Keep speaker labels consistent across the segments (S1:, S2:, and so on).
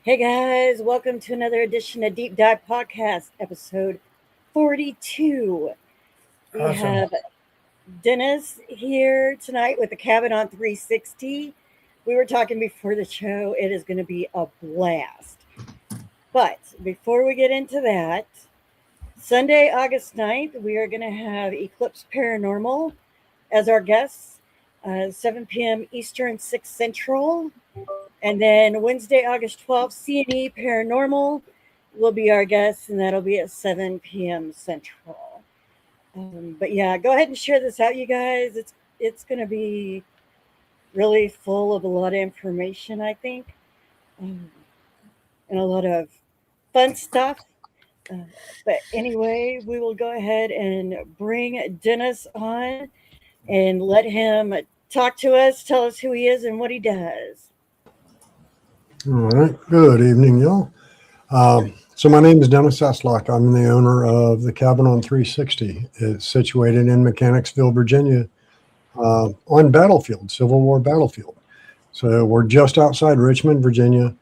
S1: Hey guys, welcome to another edition of Deep Dive Podcast, episode 42. We
S2: Awesome.
S1: have Dennis here tonight with the Cabin on 360. We were talking before the show, it is going to be a blast. But before we get into that, Sunday, August 9th, we are going to have Eclipse Paranormal as our guests, 7 p.m. Eastern, 6 Central. And then Wednesday, August 12th, C&E Paranormal will be our guest, and that'll be at 7 p.m. Central. But yeah, go ahead and share this out, you guys. It's going to be really full of a lot of information, I think, and a lot of fun stuff. But anyway, we will go ahead and bring Dennis on and let him talk to us, tell us who he is and what he does.
S3: All right. Good evening, y'all. So my name is Dennis Eslock. I'm the owner of the Cabin on 360. It's situated in Mechanicsville, Virginia, on battlefield, Civil War battlefield. So we're just outside Richmond, Virginia,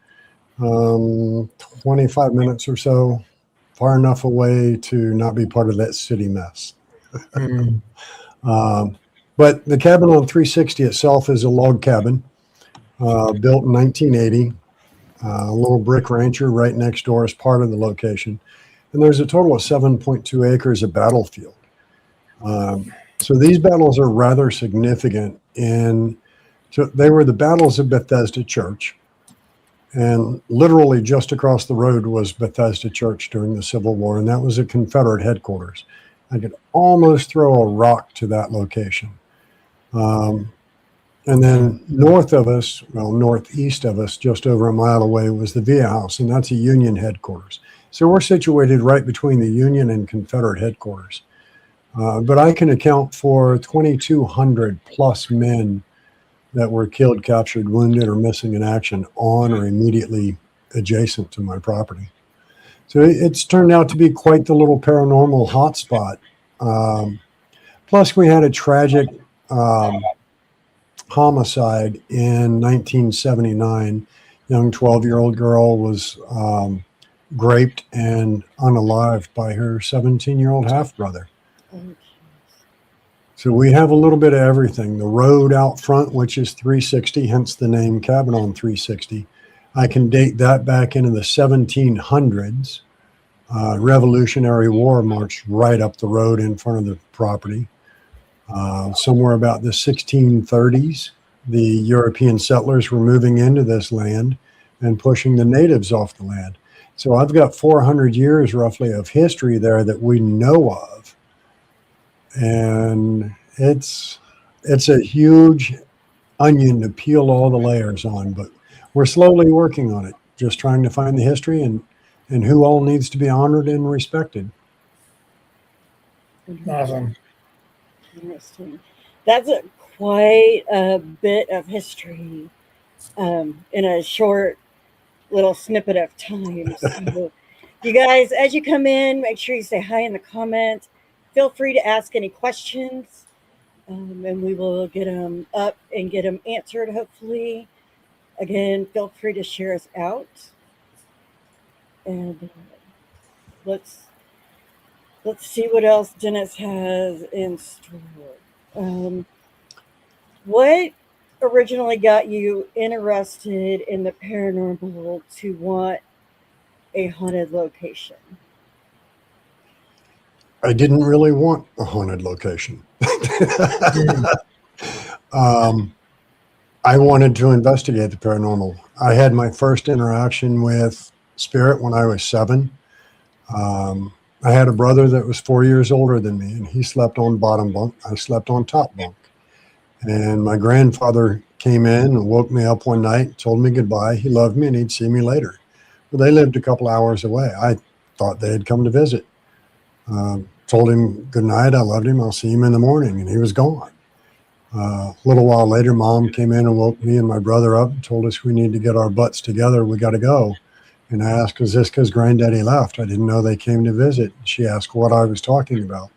S3: 25 minutes or so, far enough away to not be part of that city mess. But the Cabin on 360 itself is a log cabin built in 1980. A little brick rancher right next door is part of the location. And there's a total of 7.2 acres of battlefield. So these battles are rather significant. So they were the battles of Bethesda Church. And literally just across the road was Bethesda Church during the Civil War. And that was a Confederate headquarters. I could almost throw a rock to that location. And then north of us, well, northeast of us, just over a mile away, was the Via House, and that's a Union headquarters. So we're situated right between the Union and Confederate headquarters. But I can account for 2,200 plus men that were killed, captured, wounded, or missing in action on or immediately adjacent to my property. So it's turned out to be quite the little paranormal hotspot. Plus, we had a tragic homicide in 1979. Young 12-year-old girl was raped and unalived by her 17-year-old half-brother. So we have a little bit of everything. The road out front, which is 360, hence the name Cabin on 360. I can date that back into the 1700s. Revolutionary War marched right up the road in front of the property. Somewhere about the 1630s, the European settlers were moving into this land and pushing the natives off the land. So I've got 400 years roughly of history there that we know of. And it's a huge onion to peel all the layers on, but we're slowly working on it, just trying to find the history and who all needs to be honored and respected.
S2: Awesome.
S1: Interesting. That's quite a bit of history in a short little snippet of time. So, you guys, as you come in, make sure you say hi in the comments. Feel free to ask any questions, and we will get them up and get them answered, hopefully. Again, feel free to share us out. And let's see what else Dennis has in store. What originally got you interested in the paranormal to want a haunted location?
S3: I didn't really want a haunted location. I wanted to investigate the paranormal. I had my first interaction with spirit when I was 7. I had a brother that was 4 years older than me, and he slept on bottom bunk. I slept on top bunk. And my grandfather came in and woke me up one night, told me goodbye. He loved me and he'd see me later. Well, they lived a couple hours away. I thought they had come to visit. Told him good night. I loved him. I'll see him in the morning. And he was gone. A little while later, Mom came in and woke me and my brother up and told us we need to get our butts together. We got to go. And I asked, is this because Granddaddy left? I didn't know they came to visit. She asked what I was talking about.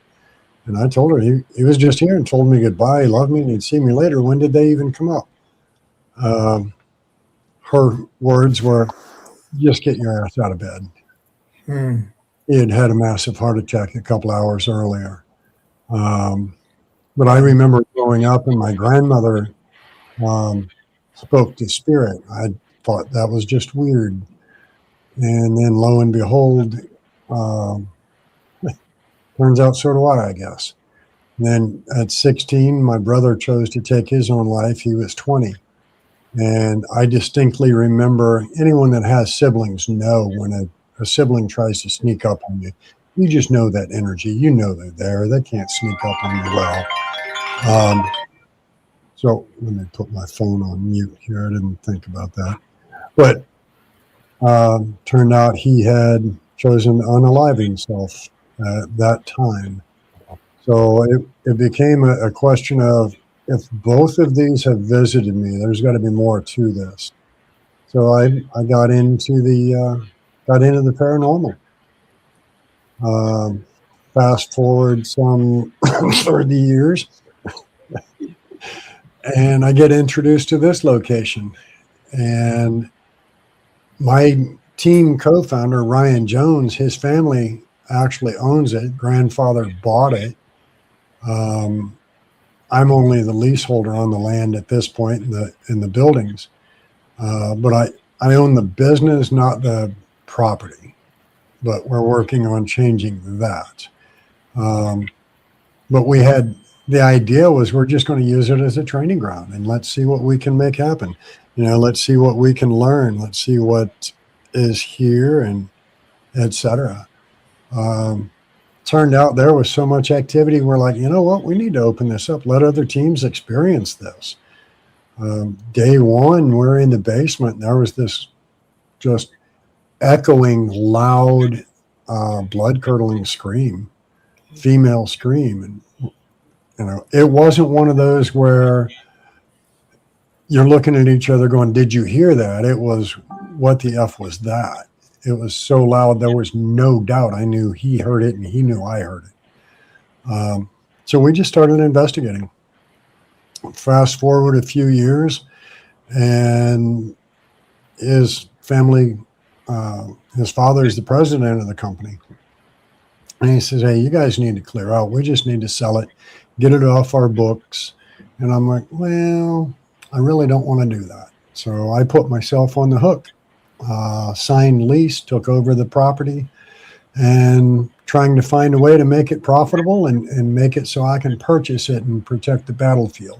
S3: And I told her he was just here and told me goodbye. He loved me and he'd see me later. When did they even come up? Her words were, just get your ass out of bed.
S2: Hmm.
S3: He had had a massive heart attack a couple hours earlier. But I remember growing up and my grandmother spoke to spirit. I thought that was just weird. And then lo and behold, um, turns out so do I guess. And then at 16, my brother chose to take his own life. He was 20. And I distinctly remember anyone that has siblings know when a sibling tries to sneak up on you, you just know that energy. You know they're there. They can't sneak up on you well. So let me put my phone on mute here. I didn't think about that. But turned out he had chosen to unalive himself at that time. So it became a question of, if both of these have visited me, there's got to be more to this. So I got into the paranormal. Fast forward some 30 years, and I get introduced to this location. And my team co-founder, Ryan Jones, his family actually owns it. Grandfather bought it. I'm only the leaseholder on the land at this point in the buildings. But I own the business, not the property. But we're working on changing that. But the idea was we're just going to use it as a training ground and let's see what we can make happen. Let's see what we can learn. Let's see what is here and et cetera. Turned out there was so much activity. We're like, you know what? We need to open this up. Let other teams experience this. Day one, we're in the basement. And there was this just echoing, loud, blood-curdling scream, female scream. And, it wasn't one of those where you're looking at each other going, did you hear that? It was, what the F was that? It was so loud, there was no doubt. I knew he heard it and he knew I heard it. So we just started investigating. Fast forward a few years, and his family, his father is the president of the company. And he says, hey, you guys need to clear out. We just need to sell it, get it off our books. And I'm like, well, I really don't want to do that. So I put myself on the hook, signed lease, took over the property, and trying to find a way to make it profitable and make it so I can purchase it and protect the battlefield.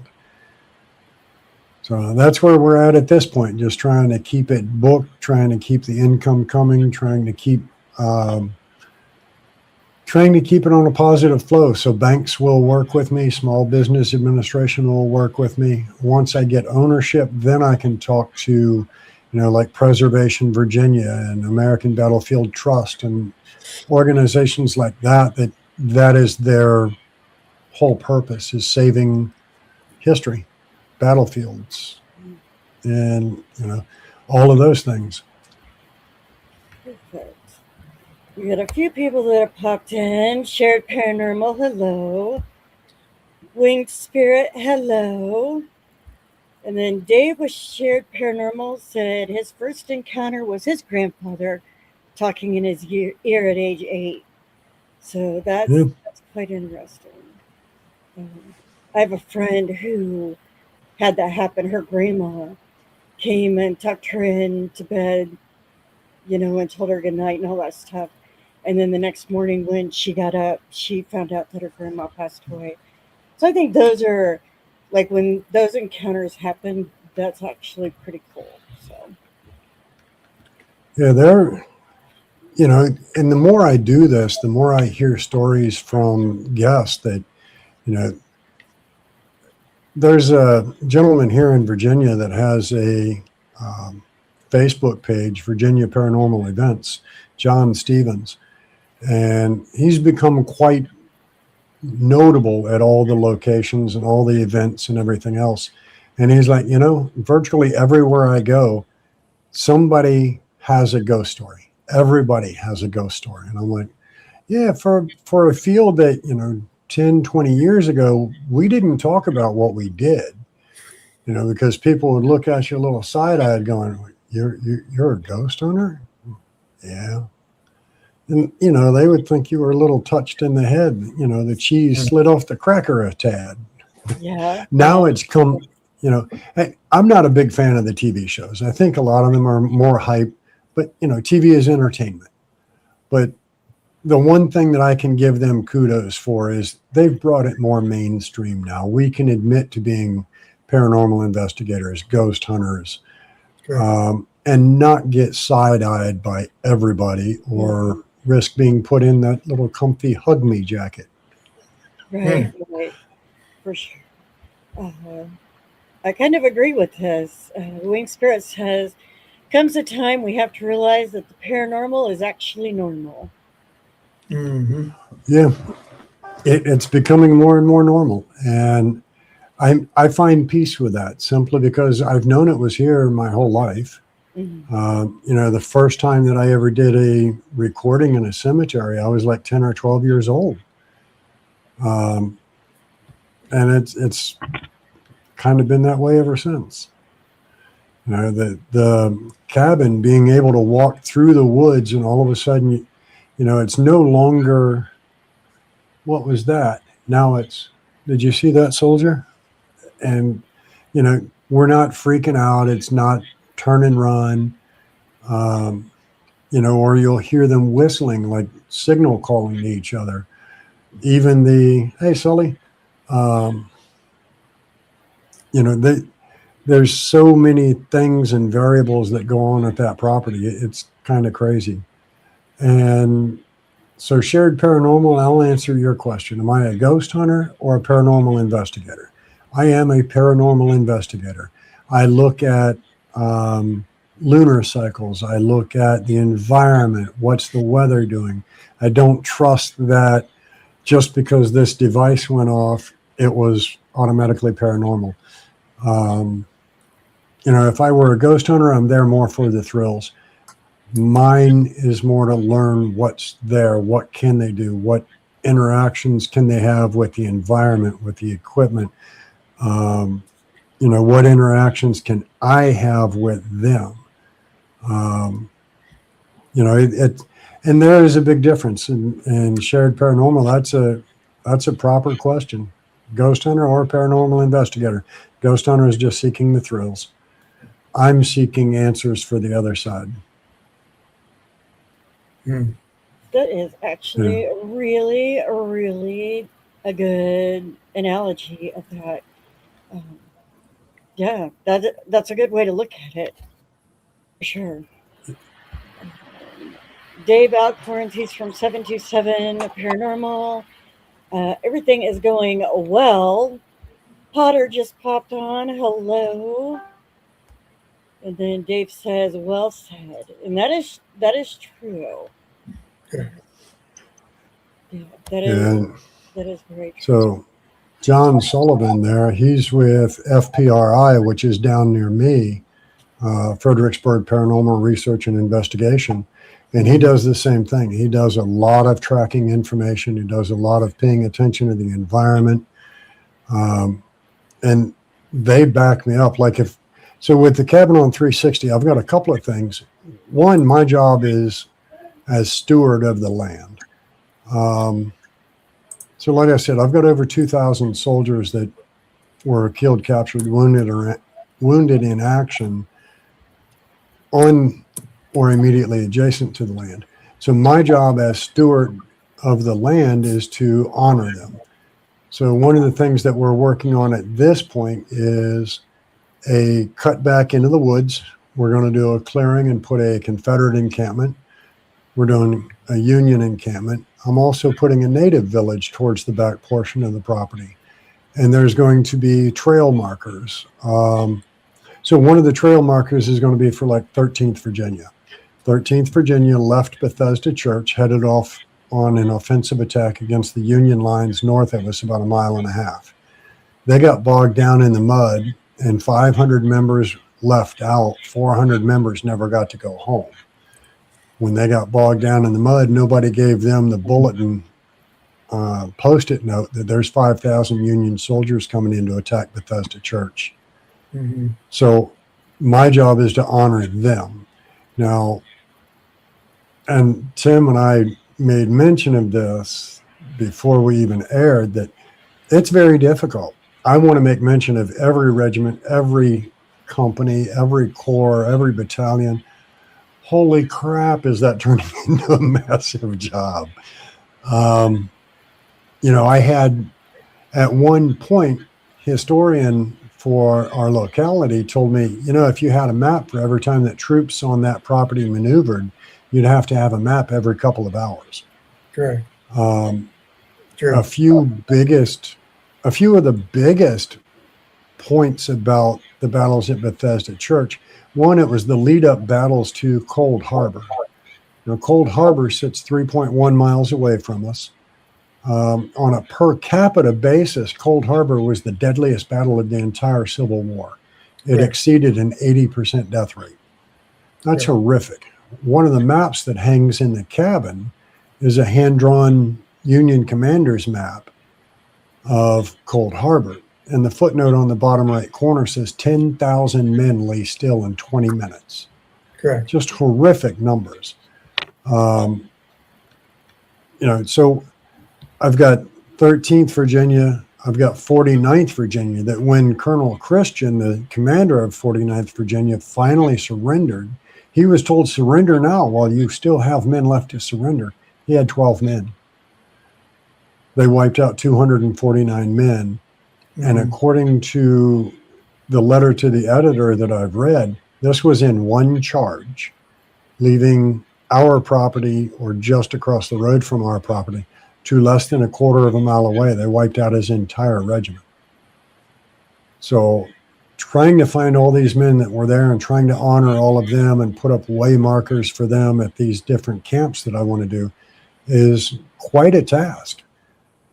S3: So that's where we're at this point, just trying to keep it booked, trying to keep the income coming, trying to keep it on a positive flow. So banks will work with me, Small Business Administration will work with me. Once I get ownership, then I can talk to, like Preservation Virginia and American Battlefield Trust and organizations like that is their whole purpose, is saving history, battlefields, and all of those things.
S1: Perfect. We got a few people that have popped in. Shared Paranormal, hello. Winged Spirit, hello. And then Dave with Shared Paranormal said his first encounter was his grandfather talking in his ear at age 8. So that's quite interesting. I have a friend who had that happen. Her grandma came and tucked her into bed, and told her good night and all that stuff. And then the next morning when she got up, she found out that her grandma passed away. So I think those are, like, when those encounters happen, that's actually pretty cool. So
S3: yeah, and the more I do this, the more I hear stories from guests that, there's a gentleman here in Virginia that has a Facebook page, Virginia Paranormal Events, John Stevens, and he's become quite notable at all the locations and all the events and everything else. And he's like, virtually everywhere I go, somebody has a ghost story. Everybody has a ghost story. And I'm like, yeah, for a field that, 10, 20 years ago, we didn't talk about what we did, because people would look at you a little side-eyed going, you're a ghost hunter? Yeah. And, you know, they would think you were a little touched in the head. You know, the cheese slid off the cracker a tad.
S1: Yeah.
S3: Now it's come, you know, I'm not a big fan of the TV shows. I think a lot of them are more hype, but, you know, TV is entertainment. But the one thing that I can give them kudos for is they've brought it more mainstream now. We can admit to being paranormal investigators, ghost hunters, and not get side-eyed by everybody or risk being put in that little comfy hug me jacket.
S1: Right, right, for sure. I kind of agree with this. Winged Spirit says, comes a time we have to realize that the paranormal is actually normal.
S2: Mm-hmm.
S3: Yeah, it's becoming more and more normal, and I find peace with that simply because I've known it was here my whole life.
S1: Mhm.
S3: You know, the first time that I ever did a recording in a cemetery, I was like 10 or 12 years old. And it's kind of been that way ever since. You know, the cabin, being able to walk through the woods and all of a sudden, you know, it's no longer, what was that? Now it's, did you see that, soldier? And, you know, we're not freaking out. It's not turn and run, you know, or you'll hear them whistling, like signal calling to each other. Even the, hey, Sully, you know, there's so many things and variables that go on at that property. It's kind of crazy. And so shared paranormal, I'll answer your question. Am I a ghost hunter or a paranormal investigator? I am a paranormal investigator. I look at lunar cycles. I look at the environment. What's the weather doing? I don't trust that just because this device went off, it was automatically paranormal. You know, if I were a ghost hunter, I'm there more for the thrills. Mine is more to learn what's there. What can they do? What interactions can they have with the environment, with the equipment? You know, what interactions can I have with them? You know, and there is a big difference in shared paranormal. That's a proper question. Ghost hunter or paranormal investigator. Ghost hunter is just seeking the thrills. I'm seeking answers for the other side.
S1: That is actually really, really a good analogy of that. Yeah, that's a good way to look at it. For sure. Dave Alcorn, he's from 727 Paranormal. Everything is going well. Potter just popped on. Hello. And then Dave says, "Well said," and that is true.
S2: Yeah.
S1: Yeah,
S3: And
S1: that is very true.
S3: so John Sullivan there, he's with FPRI, which is down near me, Fredericksburg Paranormal Research and Investigation. And he does the same thing. He does a lot of tracking information. He does a lot of paying attention to the environment. And they back me up. So with the Cabin on 360, I've got a couple of things. One, my job is as steward of the land. So like I said, I've got over 2,000 soldiers that were killed, captured, wounded in action on or immediately adjacent to the land. So my job as steward of the land is to honor them. So one of the things that we're working on at this point is a cut back into the woods. We're going to do a clearing and put a Confederate encampment. We're doing a Union encampment. I'm also putting a native village towards the back portion of the property. And there's going to be trail markers. So one of the trail markers is going to be for like 13th Virginia. 13th Virginia left Bethesda Church, headed off on an offensive attack against the Union lines north of us, about a mile and a half. They got bogged down in the mud, and 500 members left out. 400 members never got to go home. When they got bogged down in the mud, nobody gave them the bulletin post-it note that there's 5,000 Union soldiers coming in to attack Bethesda Church.
S2: Mm-hmm.
S3: So my job is to honor them. Now, and Tim and I made mention of this before we even aired, that it's very difficult. I want to make mention of every regiment, every company, every corps, every battalion. Holy crap, is that turning into a massive job? I had at one point, historian for our locality told me, if you had a map for every time that troops on that property maneuvered, you'd have to have a map every couple of hours.
S2: Correct. True.
S3: A few of the biggest points about the battles at Bethesda Church. One, it was the lead up battles to Cold Harbor. Now, Cold Harbor sits 3.1 miles away from us. On a per capita basis, Cold Harbor was the deadliest battle of the entire Civil War. It exceeded an 80% death rate. That's horrific. One of the maps that hangs in the cabin is a hand-drawn Union commander's map of Cold Harbor. And the footnote on the bottom right corner says 10,000 men lay still in 20 minutes.
S2: Correct.
S3: Just horrific numbers. So I've got 13th Virginia, I've got 49th Virginia, that when Colonel Christian, the commander of 49th Virginia, finally surrendered, he was told, surrender now while you still have men left to surrender. He had 12 men. They wiped out 249 men. And according to the letter to the editor that I've read, this was in one charge, leaving our property, or just across the road from our property, to less than a quarter of a mile away. They wiped out his entire regiment. So trying to find all these men that were there and trying to honor all of them and put up way markers for them at these different camps that I want to do is quite a task.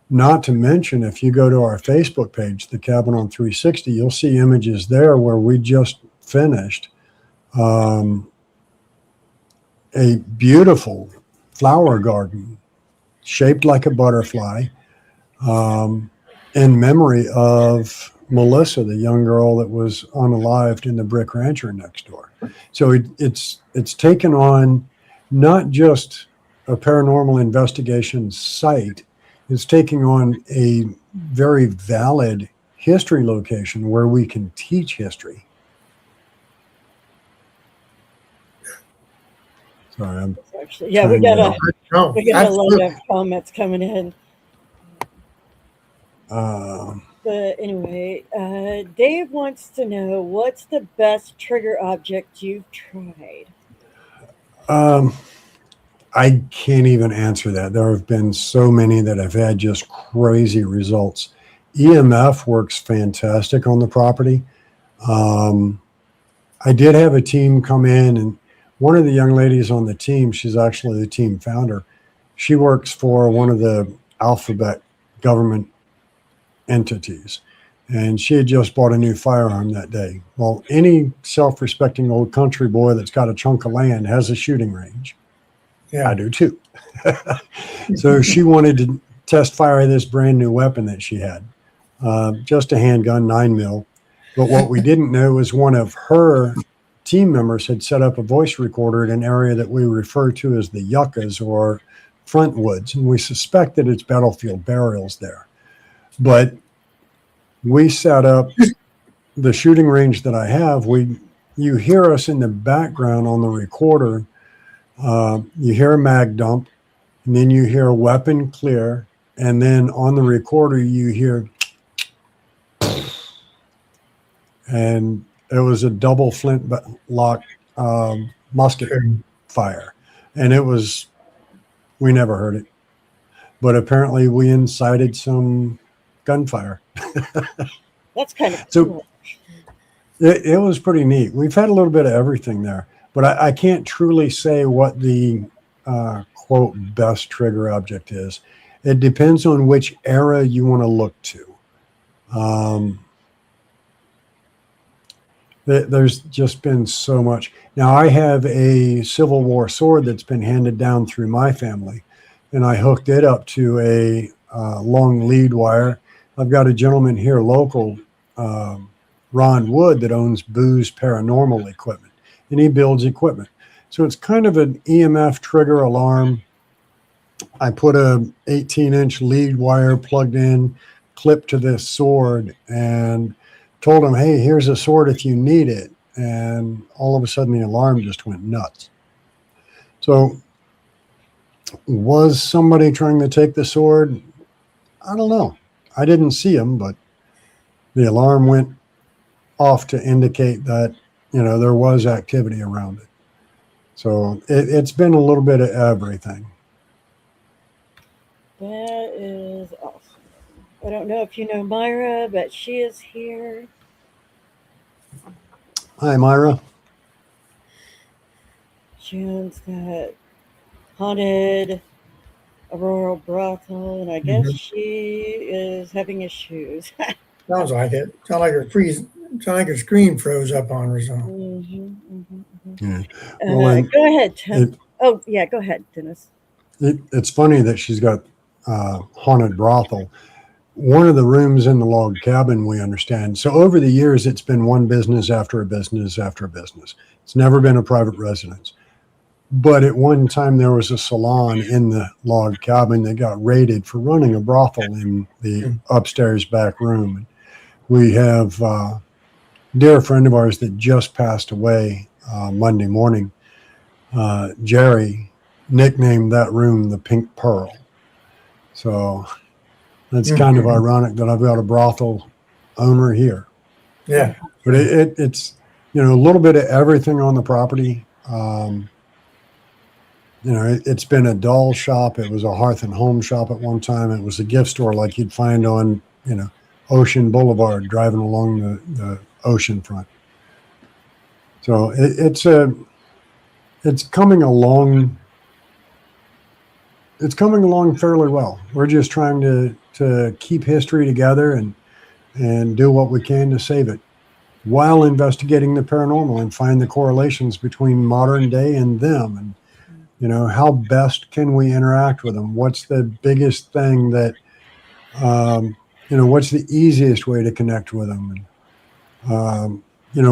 S3: Not to mention, if you go to our Facebook page, the Cabin on 360, you'll see images there where we just finished a beautiful flower garden shaped like a butterfly, in memory of Melissa, the young girl that was unalived in the brick rancher next door. So it's taken on not just a paranormal investigation site, it's taking on a very valid history location where we can teach history. Sorry, I'm
S1: Actually, yeah, we got
S2: No,
S1: a lot
S2: absolutely.
S1: of comments coming in.
S3: uh,
S1: But anyway, Dave wants to know, what's the best trigger object you've tried?
S3: I can't even answer that. There have been so many that have had just crazy results. EMF works fantastic on the property. I did have a team come in, and one of the young ladies on the team, she's actually the team founder. She works for one of the alphabet government entities, and she had just bought a new firearm that day. Well, any self-respecting old country boy that's got a chunk of land has a shooting range.
S2: Yeah.
S3: I do too. So she wanted to test fire this brand new weapon that she had, just a handgun, 9mm. But what we didn't know was one of her team members had set up a voice recorder in an area that we refer to as the yuccas or front woods, and we suspect that it's battlefield burials there. But we set up the shooting range that I have. You hear us in the background on the recorder. You hear a mag dump, and then you hear a weapon clear, and then on the recorder you hear, and it was a double flintlock musket fire, and we never heard it, but apparently we incited some gunfire.
S1: That's kind of
S3: So-
S1: cool.
S3: It was pretty neat. We've had a little bit of everything there, but I can't truly say what the quote best trigger object is. It depends on which era you want to look to. There's just been so much. Now, I have a Civil War sword that's been handed down through my family, and I hooked it up to a long lead wire. I've got a gentleman here local, Ron Wood that owns Booz Paranormal Equipment, and he builds equipment. So it's kind of an EMF trigger alarm. I put a 18-inch lead wire plugged in, clipped to this sword, and told him, hey, here's a sword if you need it. And all of a sudden the alarm just went nuts. So was somebody trying to take the sword? I don't know. I didn't see him, but the alarm went off to indicate that, there was activity around it. So it's been a little bit of everything.
S1: That is awesome. I don't know if you know Myra, but she is here.
S3: Hi, Myra.
S1: She owns that haunted Aurora brothel, and I guess she is having issues.
S2: Sounds like it. Sound like her screen froze up on her. So.
S3: Yeah. Well,
S1: Go ahead, Tim. Go ahead, Dennis.
S3: It's funny that she's got haunted brothel. One of the rooms in the log cabin, we understand. So over the years, it's been one business after a business after a business. It's never been a private residence. But at one time, there was a salon in the log cabin that got raided for running a brothel in the upstairs back room. We have a dear friend of ours that just passed away Monday morning. Jerry nicknamed that room the Pink Pearl. So that's kind of ironic that I've got a brothel owner here.
S2: Yeah.
S3: But it's, a little bit of everything on the property. It's been a doll shop. It was a hearth and home shop at one time. It was a gift store like you'd find on, Ocean Boulevard driving along the ocean front. So it's coming along. It's coming along fairly well. We're just trying to keep history together and do what we can to save it while investigating the paranormal and find the correlations between modern day and them. And, how best can we interact with them? What's the biggest thing that, what's the easiest way to connect with them? And,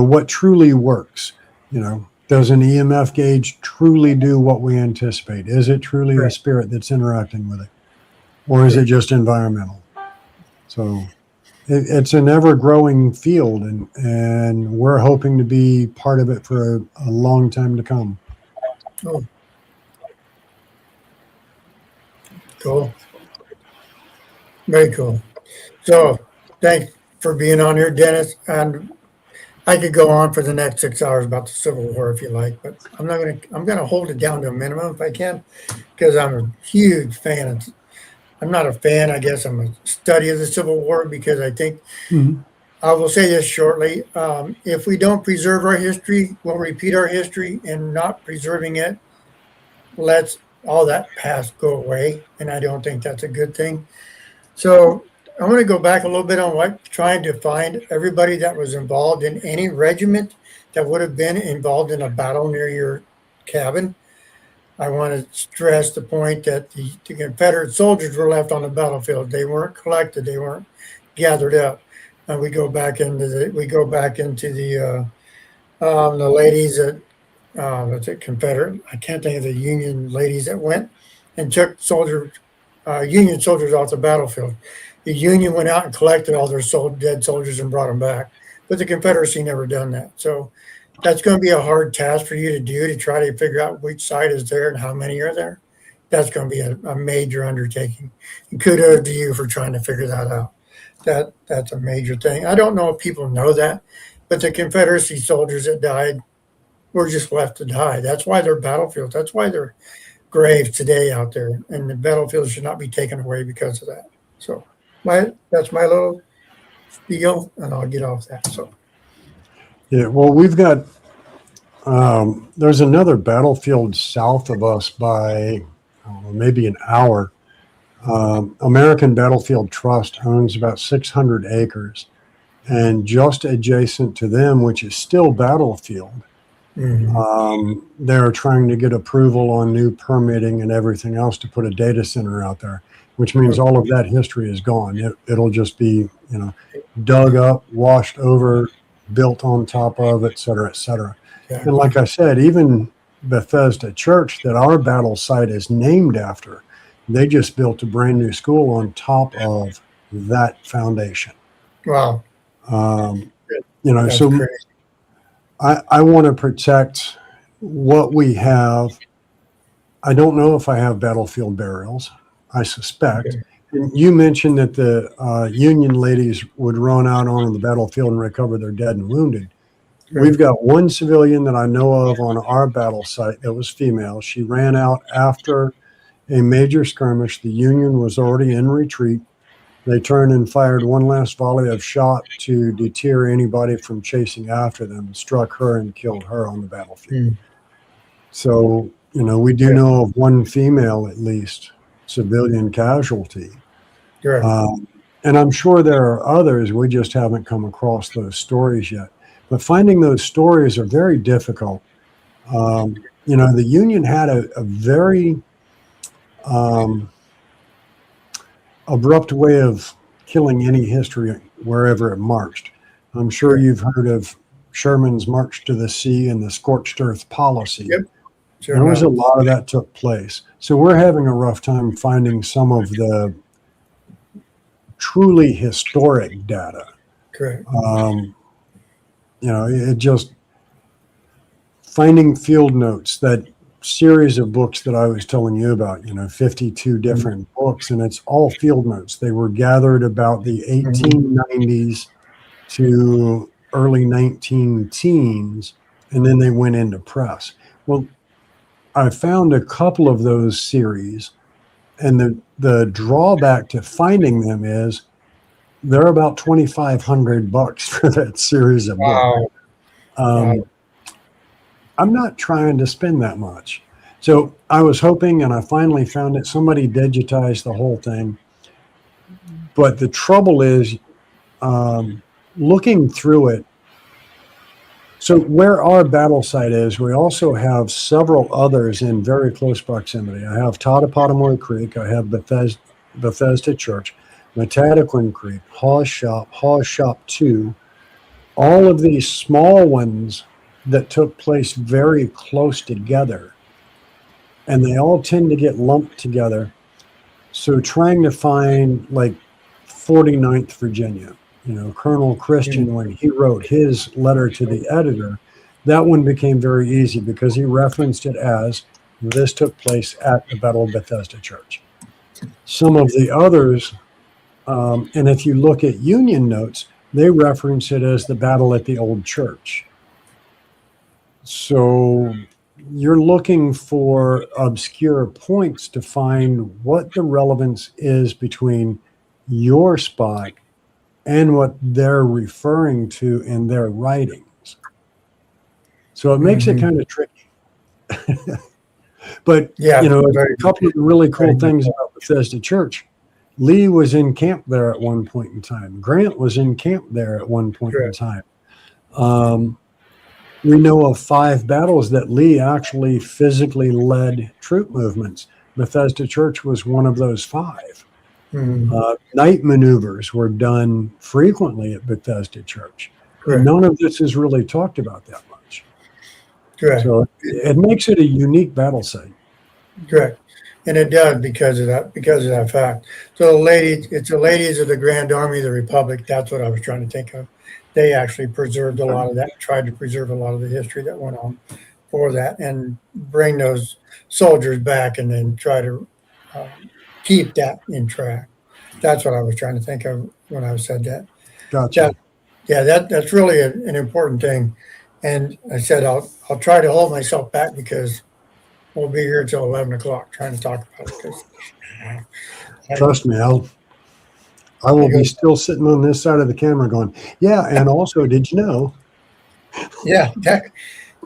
S3: what truly works, does an EMF gauge truly do what we anticipate? Is it truly a spirit that's interacting with it? Or is it just environmental? So it's an ever-growing field, and we're hoping to be part of it for a long time to come.
S2: Oh. Cool. Very cool. So thanks for being on here, Dennis. And I could go on for the next 6 hours about the Civil War if you like, but I'm gonna hold it down to a minimum if I can, because I'm a huge fan. I'm not a fan, I guess I'm a study of the Civil War, because I think I will say this shortly. If we don't preserve our history, we'll repeat our history, and not preserving it lets all that past go away. And I don't think that's a good thing. So I want to go back a little bit on trying to find everybody that was involved in any regiment that would have been involved in a battle near your cabin. I want to stress the point that the Confederate soldiers were left on the battlefield. They weren't collected. They weren't gathered up. And we go back into the ladies that what's it, Confederate? I can't think of the Union ladies that went and took Union soldiers off the battlefield. The Union went out and collected all their dead soldiers and brought them back. But the Confederacy never done that. So that's going to be a hard task for you to do, to try to figure out which side is there and how many are there. That's going to be a major undertaking. And kudos to you for trying to figure that out. That's a major thing. I don't know if people know that, but the Confederacy soldiers that died were just left to die. That's why they're battlefields. That's why they're graves today out there. And the battlefields should not be taken away because of that. So that's my little spiel, and I'll get off that. So,
S3: yeah, well, we've got there's another battlefield south of us by maybe an hour. American Battlefield Trust owns about 600 acres, and just adjacent to them, which is still battlefield, they're trying to get approval on new permitting and everything else to put a data center out there, which means all of that history is gone. It'll just be, dug up, washed over, built on top of, et cetera, et cetera.
S2: Yeah.
S3: And like I said, even Bethesda Church, that our battle site is named after, they just built a brand new school on top of that foundation.
S2: Wow. That's
S3: So
S2: crazy.
S3: I want to protect what we have. I don't know if I have battlefield burials. I suspect.
S2: Okay.
S3: And you mentioned that the Union ladies would run out on the battlefield and recover their dead and wounded.
S2: Sure.
S3: We've got one civilian that I know of on our battle site that was female. She ran out after a major skirmish. The Union was already in retreat. They turned and fired one last volley of shot to deter anybody from chasing after them, struck her and killed her on the battlefield. So, we do know of one female, at least, civilian casualty.
S2: Sure.
S3: And I'm sure there are others. We just haven't come across those stories yet. But finding those stories are very difficult. The Union had a very abrupt way of killing any history wherever it marched. I'm sure you've heard of Sherman's March to the Sea and the Scorched Earth policy.
S2: Yep. Sure.
S3: There was a lot of that took place. So we're having a rough time finding some of the truly historic data.
S2: Correct.
S3: It just finding field notes, that series of books that I was telling you about, 52 different books, and it's all field notes. They were gathered about the 1890s to early 19 teens, and then they went into press. Well, I found a couple of those series, and the drawback to finding them is they're about $2,500 for that series of books.
S2: Wow.
S3: I'm not trying to spend that much. So I was hoping, and I finally found it. Somebody digitized the whole thing. But the trouble is, looking through it, so where our battle site is, we also have several others in very close proximity. I have Totopotomoy Creek. I have Bethesda Church, Metadequin Creek, Hawes Shop 2. All of these small ones that took place very close together, and they all tend to get lumped together. So trying to find like 49th Virginia, Colonel Christian, when he wrote his letter to the editor, that one became very easy because he referenced it as this took place at the Battle of Bethesda Church. Some of the others, and if you look at Union notes, they reference it as the battle at the old church. So you're looking for obscure points to find what the relevance is between your spot and what they're referring to in their writings. So it makes it kind of tricky. But, a couple of really cool things about Bethesda Church. Lee was in camp there at one point in time. Grant was in camp there at one point in time. We know of 5 battles that Lee actually physically led troop movements. Bethesda Church was one of those 5. Night maneuvers were done frequently at Bethesda Church. None of this is really talked about that much.
S2: Correct.
S3: So it makes it a unique battle site.
S2: Correct. And it does because of that fact. So it's the ladies of the Grand Army of the Republic. That's what I was trying to think of. They actually preserved a lot of that, tried to preserve a lot of the history that went on for that and bring those soldiers back and then try to keep that in track. That's what I was trying to think of when I said that.
S3: Gotcha.
S2: That's really an important thing. And I said, I'll try to hold myself back because we'll be here till 11 o'clock trying to talk about it.
S3: Trust me, I will be still sitting on this side of the camera going, yeah, and also, did you know?
S2: Yeah,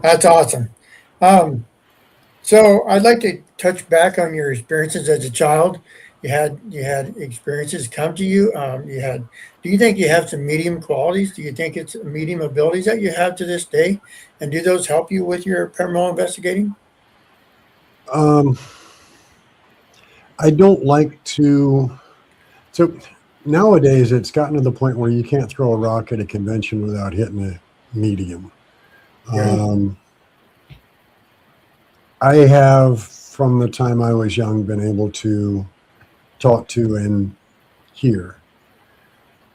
S2: that's awesome. So I'd like to touch back on your experiences as a child. You had experiences come to you. Do you think you have some medium qualities? Do you think it's medium abilities that you have to this day? And do those help you with your paranormal investigating?
S3: I don't like to. So nowadays, it's gotten to the point where you can't throw a rock at a convention without hitting medium.
S2: Yeah.
S3: I have, from the time I was young, been able to talk to and hear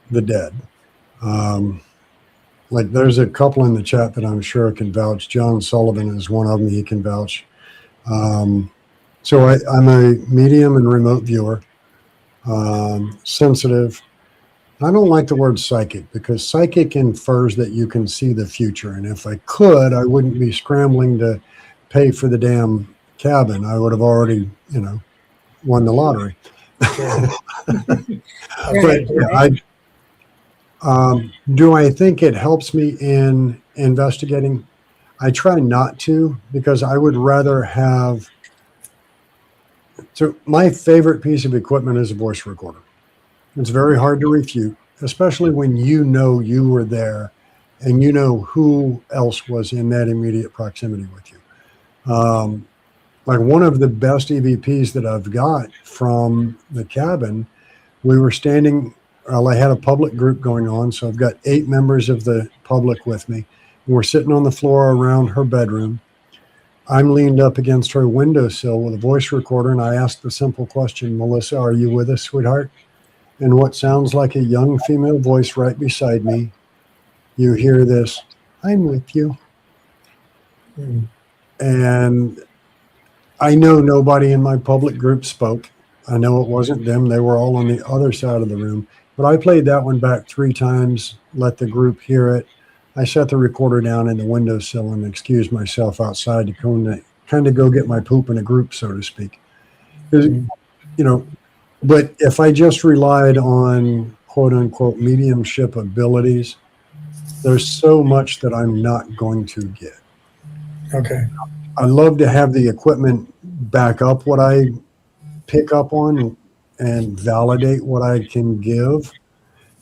S3: the dead. Like there's a couple in the chat that I'm sure can vouch. John Sullivan is one of them. He can vouch. So I'm a medium and remote viewer, sensitive. I don't like the word psychic because psychic infers that you can see the future. And if I could, I wouldn't be scrambling to pay for the damn cabin. I would have already, won the lottery. But yeah, do I think it helps me in investigating? I try not to because I would rather have. So my favorite piece of equipment is a voice recorder. It's very hard to refute, especially when you were there and you know who else was in that immediate proximity with you. Like one of the best EVPs that I've got from the cabin, we were standing, well, I had a public group going on, so I've got 8 members of the public with me. And we're sitting on the floor around her bedroom. I'm leaned up against her windowsill with a voice recorder, and I asked the simple question, Melissa, are you with us, sweetheart? And what sounds like a young female voice right beside me, you hear this, I'm with you. And I know nobody in my public group spoke. I know it wasn't them. They were all on the other side of the room. But I played that one back 3 times, let the group hear it. I set the recorder down in the windowsill and excused myself outside to kind of go get my poop in a group, so to speak. But if I just relied on quote unquote mediumship abilities, there's so much that I'm not going to get.
S2: Okay.
S3: I love to have the equipment back up what I pick up on and validate what I can give.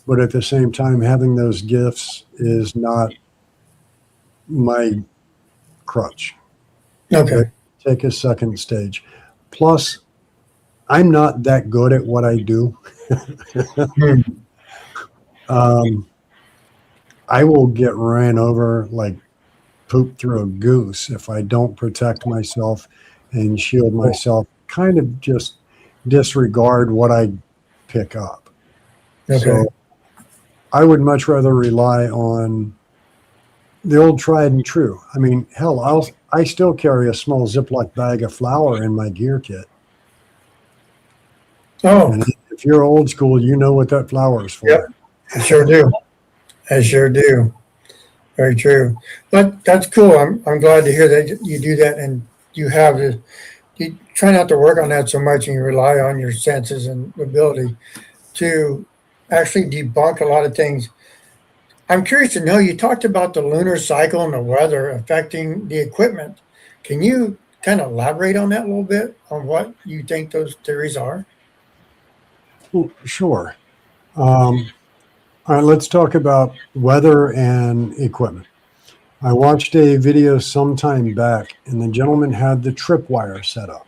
S3: But at the same time, having those gifts is not my crutch.
S2: Okay.
S3: Take a second stage. Plus, I'm not that good at what I do. I will get ran over like poop through a goose if I don't protect myself and shield myself, kind of just disregard what I pick up.
S2: Okay.
S3: So I would much rather rely on the old tried and true. I mean, hell, I still carry a small Ziploc bag of flour in my gear kit.
S2: Oh,
S3: And if you're old school, you know what that flour is for.
S2: Yep. I sure do. I sure do. Very true. But that's cool. I'm glad to hear that you do that, and you try not to work on that so much, and you rely on your senses and ability to actually debunk a lot of things. I'm curious to know, you talked about the lunar cycle and the weather affecting the equipment. Can you kind of elaborate on that a little bit, on what you think those theories are?
S3: Well, sure. All right, let's talk about weather and equipment. I watched a video some time back, and the gentleman had the tripwire set up.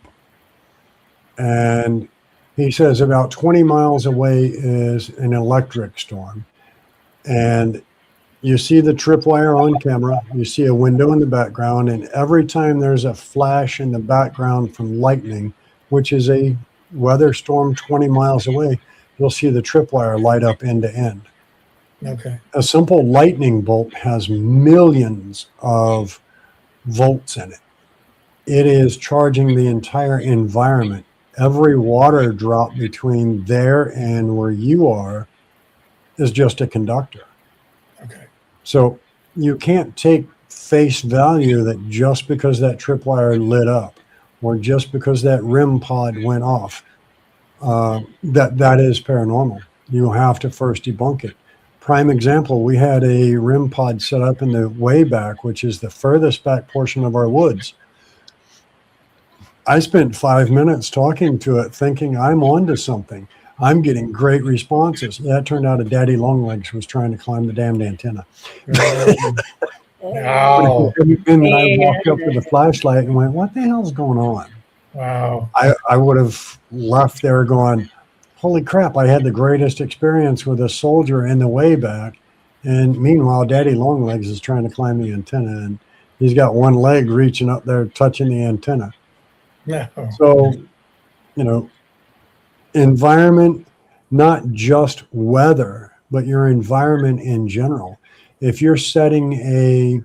S3: And he says about 20 miles away is an electric storm. And you see the tripwire on camera, you see a window in the background, and every time there's a flash in the background from lightning, which is a weather storm 20 miles away, you'll see the tripwire light up end to end.
S2: Okay.
S3: A simple lightning bolt has millions of volts in it. It is charging the entire environment. Every water drop between there and where you are is just a conductor.
S2: Okay.
S3: So you can't take face value that just because that tripwire lit up or just because that REM pod went off, that is paranormal. You have to first debunk it. Prime example, we had a REM pod set up in the way back, which is the furthest back portion of our woods. I spent 5 minutes talking to it, thinking I'm onto something. I'm getting great responses. Yeah, it turned out a daddy longlegs was trying to climb the damned antenna.
S2: Wow.
S3: And I walked up with a flashlight and went, what the hell's going on?
S2: Wow.
S3: I would have left there going, holy crap, I had the greatest experience with a soldier in the way back, And meanwhile, Daddy Longlegs is trying to climb the antenna, and he's got one leg reaching up there, touching the antenna.
S2: No.
S3: So, you know, environment, not just weather, but your environment in general. If you're setting a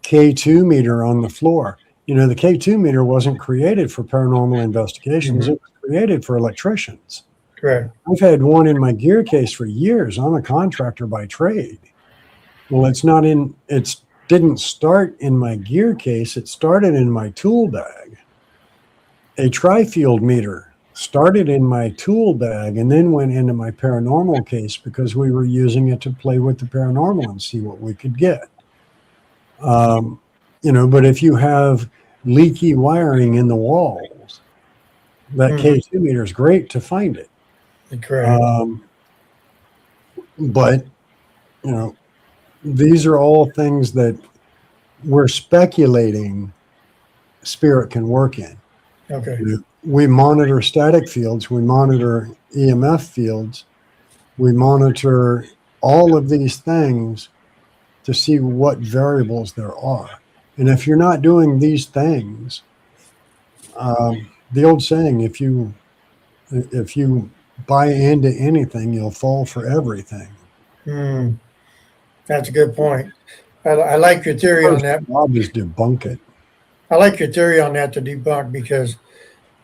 S3: K2 meter on the floor, you know, the K2 meter wasn't created for paranormal investigations.
S2: Mhm.
S3: It was created for electricians.
S2: Correct.
S3: I've had one in my gear case for years. I'm a contractor by trade. Well, it didn't start in my gear case. It started in my tool bag. A tri-field meter started in my tool bag and then went into my paranormal case because we were using it to play with the paranormal and see what we could get. You know, but if you have leaky wiring in the walls, that K2 meter is great to find it.
S2: Correct.
S3: But, you know, these are all things that we're speculating spirit can work in.
S2: Okay.
S3: We monitor static fields, we monitor EMF fields, we monitor all of these things to see what variables there are. And if you're not doing these things, the old saying, if you buy into anything, you'll fall for everything.
S2: That's a good point. I like your theory on that.
S3: Bob is debunk it.
S2: I like your theory on that to debunk because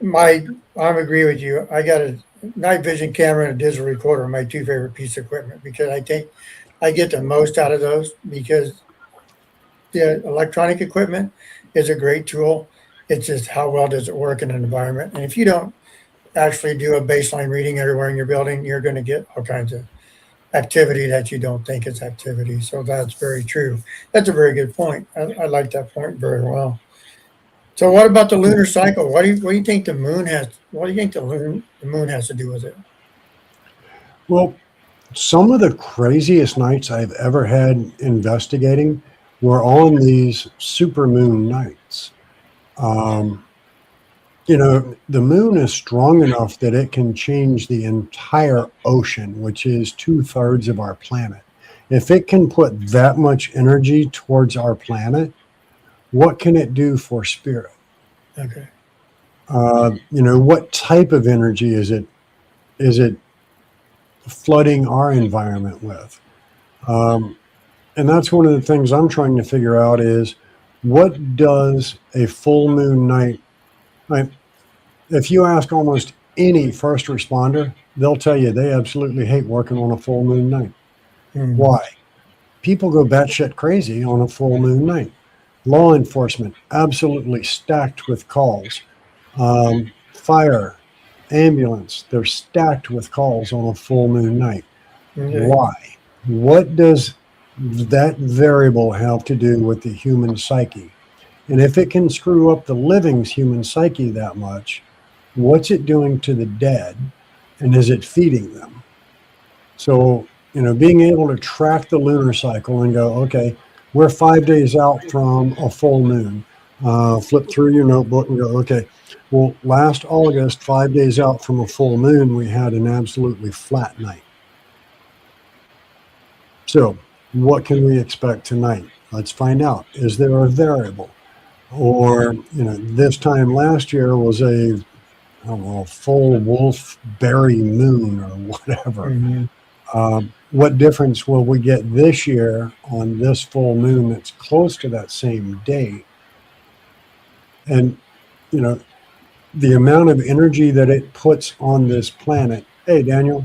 S2: I agree with you. I got a night vision camera and a digital recorder, my two favorite pieces of equipment, because I think I get the most out of those because the electronic equipment is a great tool. It's just how well does it work in an environment? And if you don't actually do a baseline reading everywhere in your building, you're going to get all kinds of activity that you don't think is activity. So that's very true. That's a very good point. I like that point very well. So what about the lunar cycle? What do you think the moon has? What do you think the moon has to do with it?
S3: Well, some of the craziest nights I've ever had investigating were on these supermoon nights. You know, the moon is strong enough that it can change the entire ocean, which is 2/3 of our planet. If it can put that much energy towards our planet, what can it do for spirit?
S2: Okay.
S3: You know, what type of energy is it flooding our environment with? And that's one of the things I'm trying to figure out is what does a full moon night, like, if you ask almost any first responder, they'll tell you they absolutely hate working on a full moon night. Why? People go batshit crazy on a full moon night. Law enforcement, absolutely stacked with calls. Fire, ambulance, they're stacked with calls on a full moon night.
S2: Okay.
S3: Why? What does that variable have to do with the human psyche? And if it can screw up the living's human psyche that much, what's it doing to the dead? And is it feeding them? So, you know, being able to track the lunar cycle and go, okay, we're 5 days out from a full moon. Flip through your notebook and go, okay, well, last August, 5 days out from a full moon, we had an absolutely flat night. So what can we expect tonight? Let's find out. Is there a variable? Or, you know, this time last year was a, I don't know, full wolfberry moon or whatever. What difference will we get this year on this full moon that's close to that same date? And, you know, the amount of energy that it puts on this planet. Hey, Daniel,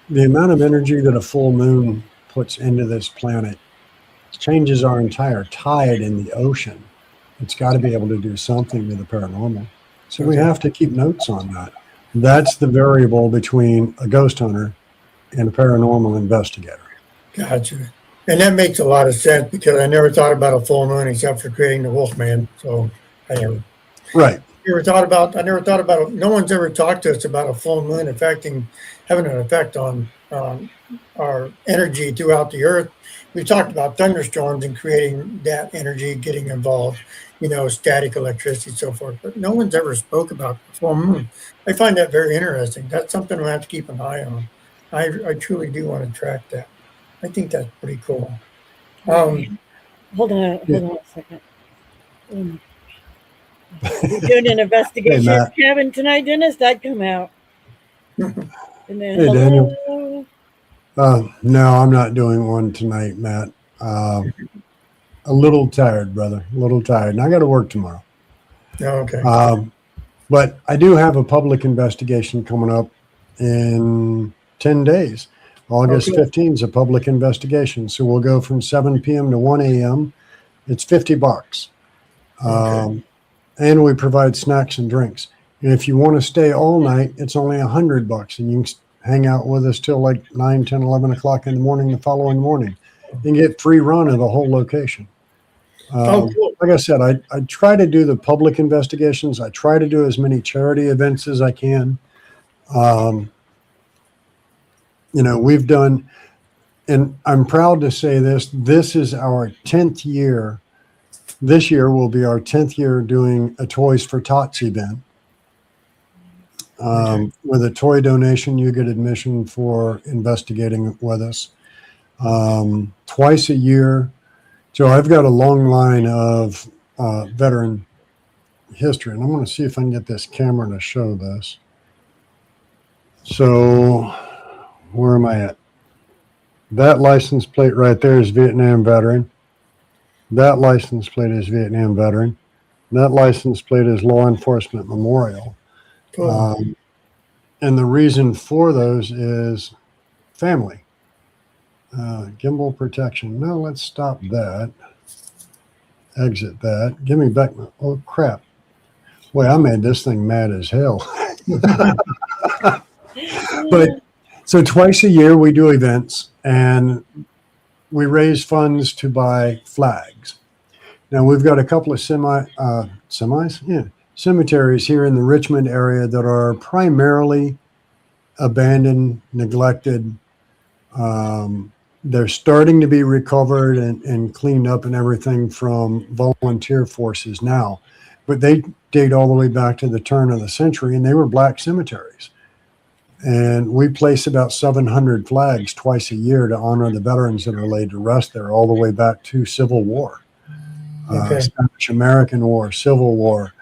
S3: the amount of energy that a full moon puts into this planet changes our entire tide in the ocean. It's got to be able to do something to the paranormal. So we have to keep notes on that. That's the variable between a ghost hunter and a paranormal investigator.
S2: Gotcha. And that makes a lot of sense because I never thought about a full moon except for creating the Wolfman. So I never thought about no one's ever talked to us about a full moon having an effect on our energy throughout the earth. We talked about thunderstorms and creating that energy, getting involved, you know, static electricity, so forth. But no one's ever spoke about the full moon. I find that very interesting. That's something we have to keep an eye on. I truly do want to track that. I think that's pretty cool.
S1: Hold on
S3: Yeah.
S1: a second. You're doing an investigation
S3: Matt.
S1: cabin tonight, Dennis? That'd come out. And then,
S3: Hey, Daniel.
S1: hello.
S3: No, I'm not doing one tonight, Matt. A little tired, brother. A little tired. And I got to work tomorrow.
S2: Okay.
S3: But I do have a public investigation coming up in 10 days. August
S2: Okay.
S3: 15th is a public investigation. So we'll go from 7 p.m. to 1 a.m. It's $50.
S2: Okay.
S3: And we provide snacks and drinks. And if you want to stay all night, it's only $100, and you can hang out with us till like 9, 10, 11 o'clock in the morning the following morning. You can get free run of the whole location.
S2: Cool.
S3: Like I said, I try to do the public investigations. I try to do as many charity events as I can. We've done, and I'm proud to say this is our 10th year. This year will be our 10th year doing a Toys for Tots event. With a toy donation, you get admission for investigating with us. Twice a year. So I've got a long line of veteran history, and I'm going to see if I can get this camera to show this. So where am I at? That license plate right there is Vietnam veteran. That license plate is Vietnam veteran. That license plate is Law Enforcement Memorial.
S2: Cool.
S3: And the reason for those is family. Gimbal protection. No, let's stop that. Exit that. Give me back my, oh crap. Boy, I made this thing mad as hell. But so twice a year we do events and we raise funds to buy flags. Now we've got a couple of cemeteries here in the Richmond area that are primarily abandoned, neglected. They're starting to be recovered and cleaned up and everything from volunteer forces now, but they date all the way back to the turn of the century, and they were black cemeteries. And we place about 700 flags twice a year to honor the veterans that are laid to rest there, all the way back to Civil War, Spanish-American War, Civil War.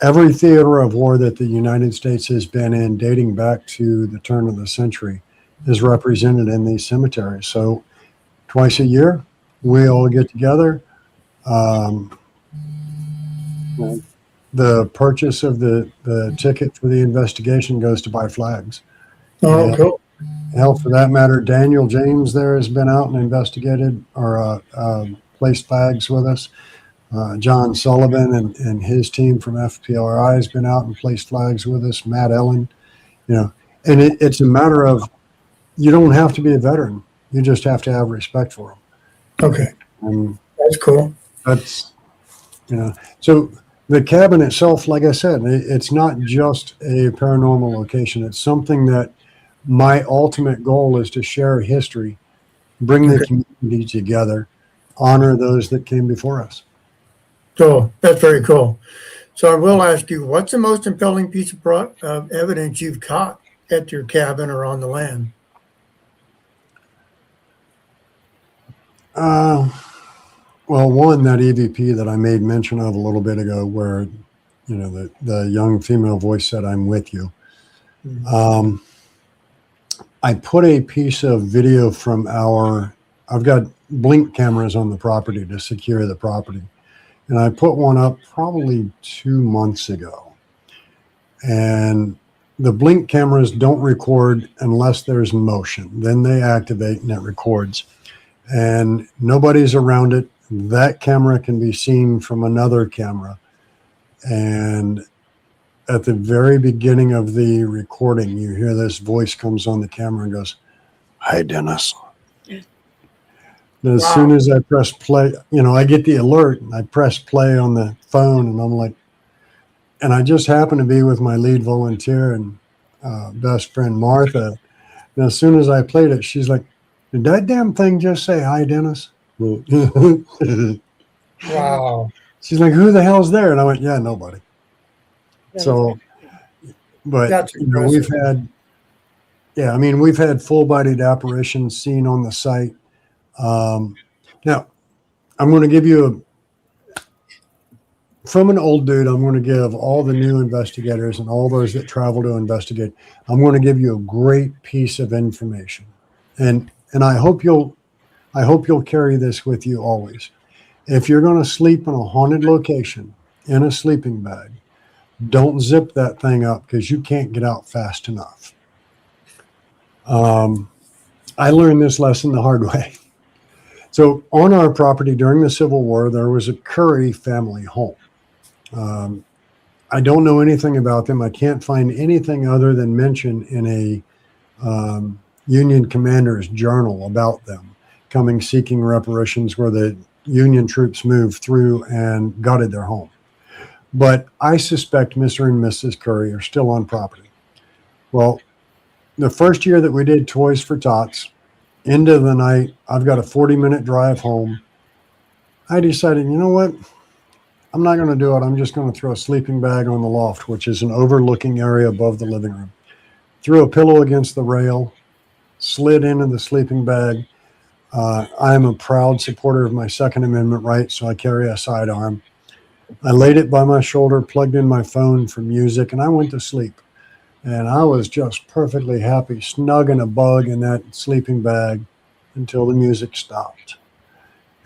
S3: Every theater of war that the United States has been in, dating back to the turn of the century, is represented in these cemeteries. So twice a year, we all get together. The purchase of the ticket for the investigation goes to buy flags.
S2: Oh, cool.
S3: Hell, for that matter, Daniel James there has been out and investigated or placed flags with us. John Sullivan and his team from FPRI has been out and placed flags with us. Matt Ellen, and it's a matter of, you don't have to be a veteran. You just have to have respect for them.
S2: Okay.
S3: And
S2: That's cool.
S3: that's, so the cabin itself, like I said, it's not just a paranormal location. It's something that my ultimate goal is to share history, bring the community together, honor those that came before us.
S2: So that's very cool. So I will ask you, what's the most compelling piece of evidence you've caught at your cabin or on the land?
S3: Well, one, that EVP that I made mention of a little bit ago, where, the young female voice said, "I'm with you."
S2: Mm-hmm.
S3: I put a piece of video from I've got blink cameras on the property to secure the property. And I put one up probably 2 months ago. And the blink cameras don't record unless there's motion. Then they activate and it records. And nobody's around it. That camera can be seen from another camera. And at the very beginning of the recording, you hear this voice comes on the camera and goes, "Hi, Dennis." And as soon as I press play, I get the alert and I press play on the phone and I'm like, and I just happen to be with my lead volunteer and best friend, Martha. And as soon as I played it, she's like, "Did that damn thing just say hi, Dennis?"
S2: Wow.
S3: She's like, "Who the hell's there?" And I went, "Yeah, nobody." So, but
S2: That's
S3: we've had Yeah, I mean, we've had full-bodied apparitions seen on the site. Now, I'm going to give you from an old dude, I'm going to give all the new investigators and all those that travel to investigate, I'm going to give you a great piece of information. And I hope you'll carry this with you always. If you're going to sleep in a haunted location in a sleeping bag, don't zip that thing up because you can't get out fast enough. I learned this lesson the hard way. So on our property during the Civil War, there was a Curry family home. I don't know anything about them. I can't find anything other than mention in a Union commander's journal about them coming seeking reparations where the Union troops moved through and gutted their home. But I suspect Mr. and Mrs. Curry are still on property. Well, the first year that we did Toys for Tots, end of the night, I've got a 40-minute drive home. I decided, you know what? I'm not going to do it. I'm just going to throw a sleeping bag on the loft, which is an overlooking area above the living room. Threw a pillow against the rail, slid into the sleeping bag. I am a proud supporter of my Second Amendment rights, so I carry a sidearm. I laid it by my shoulder, plugged in my phone for music, and I went to sleep. And I was just perfectly happy, snug in a bug in that sleeping bag until the music stopped.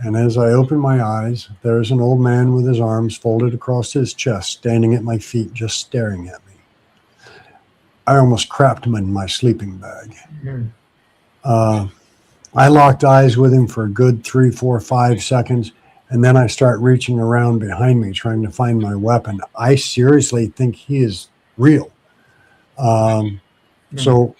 S3: And as I opened my eyes, there's an old man with his arms folded across his chest, standing at my feet, just staring at me. I almost crapped him in my sleeping bag. Mm-hmm. I locked eyes with him for a good 3, 4, 5 seconds, and then I start reaching around behind me, trying to find my weapon. I seriously think he is real. So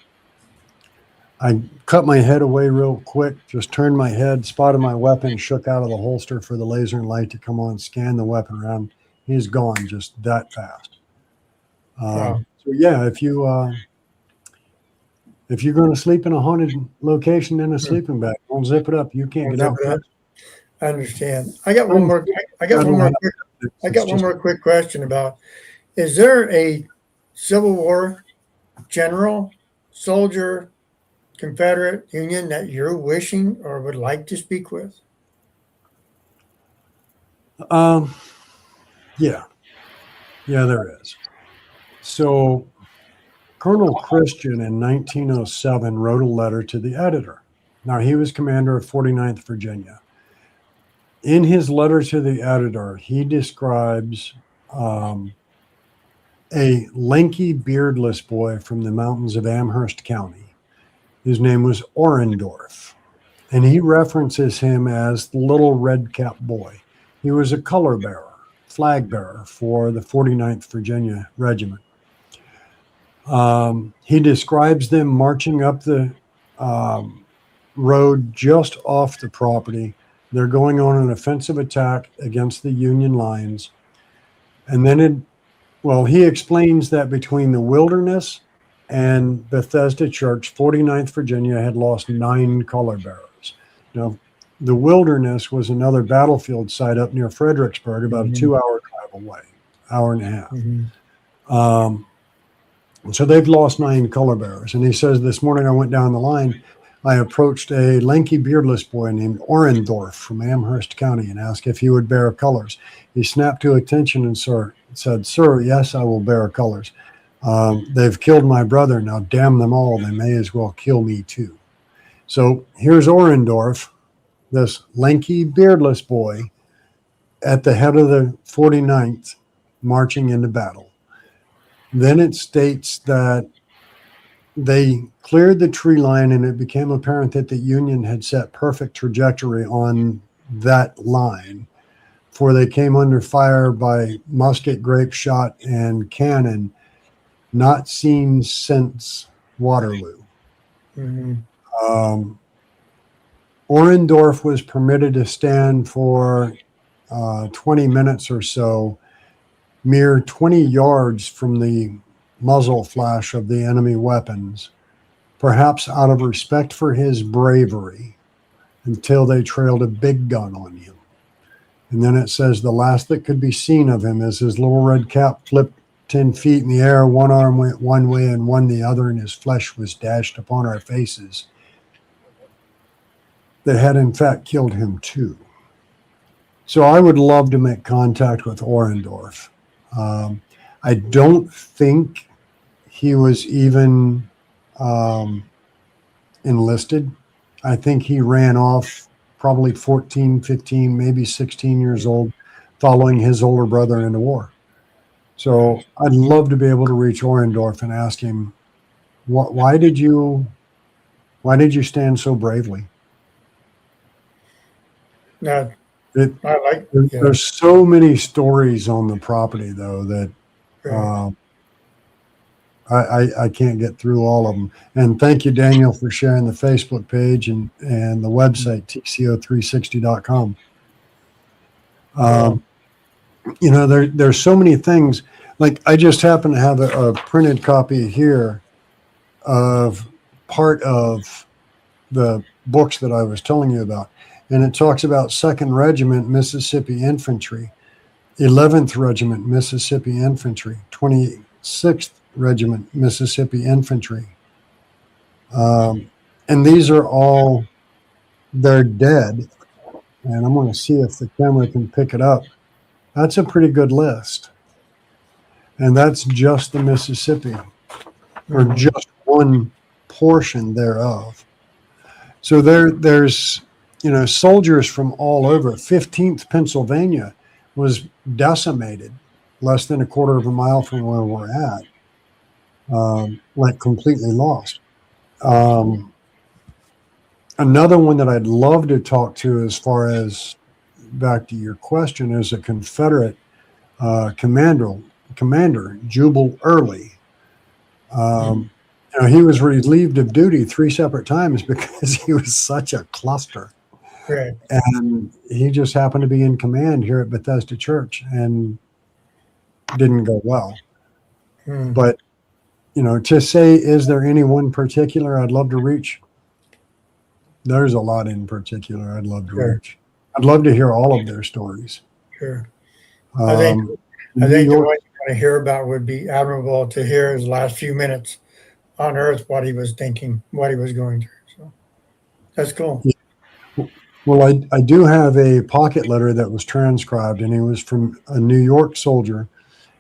S3: I cut my head away real quick, just turned my head, spotted my weapon, shook out of the holster for the laser and light to come on, scan the weapon around. He's gone just that fast.
S2: Wow.
S3: So yeah, if you're going to sleep in a haunted location in a sleeping bag, don't zip it up. You can't get out.
S2: I understand. I got one more quick question about, is there a Civil War general, soldier, Confederate, Union that you're wishing or would like to speak with?
S3: Yeah, there is. So Colonel Christian in 1907 wrote a letter to the editor. Now, he was commander of 49th Virginia. In his letter to the editor, he describes a lanky, beardless boy from the mountains of Amherst County. His name was Orendorff, and he references him as the little red-cap boy. He was a color bearer, flag bearer for the 49th Virginia Regiment. He describes them marching up the road just off the property. They're going on an offensive attack against the Union lines. And then he explains that between the Wilderness and Bethesda Church, 49th Virginia had lost 9 color bearers. Now, the Wilderness was another battlefield site up near Fredericksburg, about a 2-hour drive away, hour and a half. Mm-hmm. So they've lost 9 color bearers. And he says, this morning I went down the line, I approached a lanky, beardless boy named Orendorff from Amherst County and asked if he would bear colors. He snapped to attention and said, sir, yes, I will bear colors. They've killed my brother. Now, damn them all. They may as well kill me too. So here's Orendorff, this lanky, beardless boy at the head of the 49th marching into battle. Then it states that they cleared the tree line and it became apparent that the Union had set perfect trajectory on that line, for they came under fire by musket, grape shot, and cannon not seen since Waterloo. Mm-hmm. Orendorff was permitted to stand for 20 minutes or so, mere 20 yards from the muzzle flash of the enemy weapons, perhaps out of respect for his bravery, until they trailed a big gun on him. And then it says the last that could be seen of him as his little red cap flipped 10 feet in the air. One arm went one way and one the other, and his flesh was dashed upon our faces. They had, in fact, killed him too. So I would love to make contact with Orendorf. I don't think he was even enlisted. I think he ran off probably 14, 15, maybe 16 years old, following his older brother into war. So I'd love to be able to reach Orendorf and ask him, why did you stand so bravely?
S2: Yeah,
S3: I like. There's so many stories on the property, though, that I can't get through all of them. And thank you, Daniel, for sharing the Facebook page and the website, tco360.com. There's so many things. Like, I just happen to have a printed copy here of part of the books that I was telling you about. And it talks about 2nd Regiment Mississippi Infantry, 11th Regiment Mississippi Infantry, 26th Regiment Mississippi Infantry. And these are all, they're dead. And I'm going to see if the camera can pick it up. That's a pretty good list. And that's just the Mississippi, or just one portion thereof. So there's, soldiers from all over. 15th Pennsylvania was decimated less than a quarter of a mile from where we're at, like completely lost. Another one that I'd love to talk to, as far as back to your question, is a Confederate commander, Jubal Early. He was relieved of duty 3 separate times because he was such a cluster.
S2: Right.
S3: And he just happened to be in command here at Bethesda Church, and didn't go well. But, to say, is there any one particular I'd love to reach? There's a lot in particular I'd love to reach. I'd love to hear all of their stories.
S2: Sure. I think the one you want to hear about would be admirable to hear his last few minutes on Earth, what he was thinking, what he was going through. So that's cool.
S3: Yeah. Well, I do have a pocket letter that was transcribed, and it was from a New York soldier.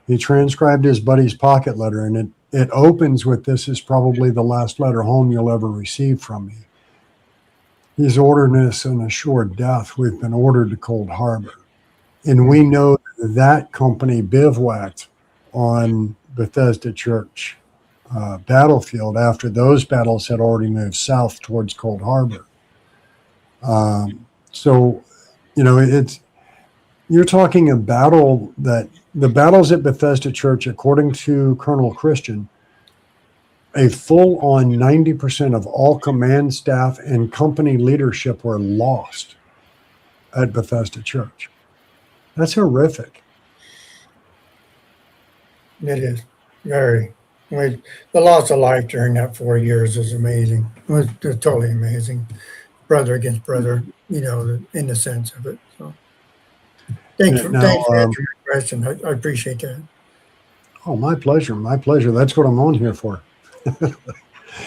S3: He transcribed his buddy's pocket letter, and it opens with, "This is probably the last letter home you'll ever receive from me. He's ordered us an assured death. We've been ordered to Cold Harbor." And we know that company bivouacked on Bethesda Church battlefield after those battles had already moved south towards Cold Harbor. You're talking a battle that the battles at Bethesda Church, according to Colonel Christian, a full on 90% of all command staff and company leadership were lost at Bethesda Church. That's horrific.
S2: It is very. The loss of life during that 4 years is amazing. It was totally amazing. Brother against brother, in the sense of it. So, thanks for answering my question. I appreciate that.
S3: Oh, my pleasure. My pleasure. That's what I'm on here for.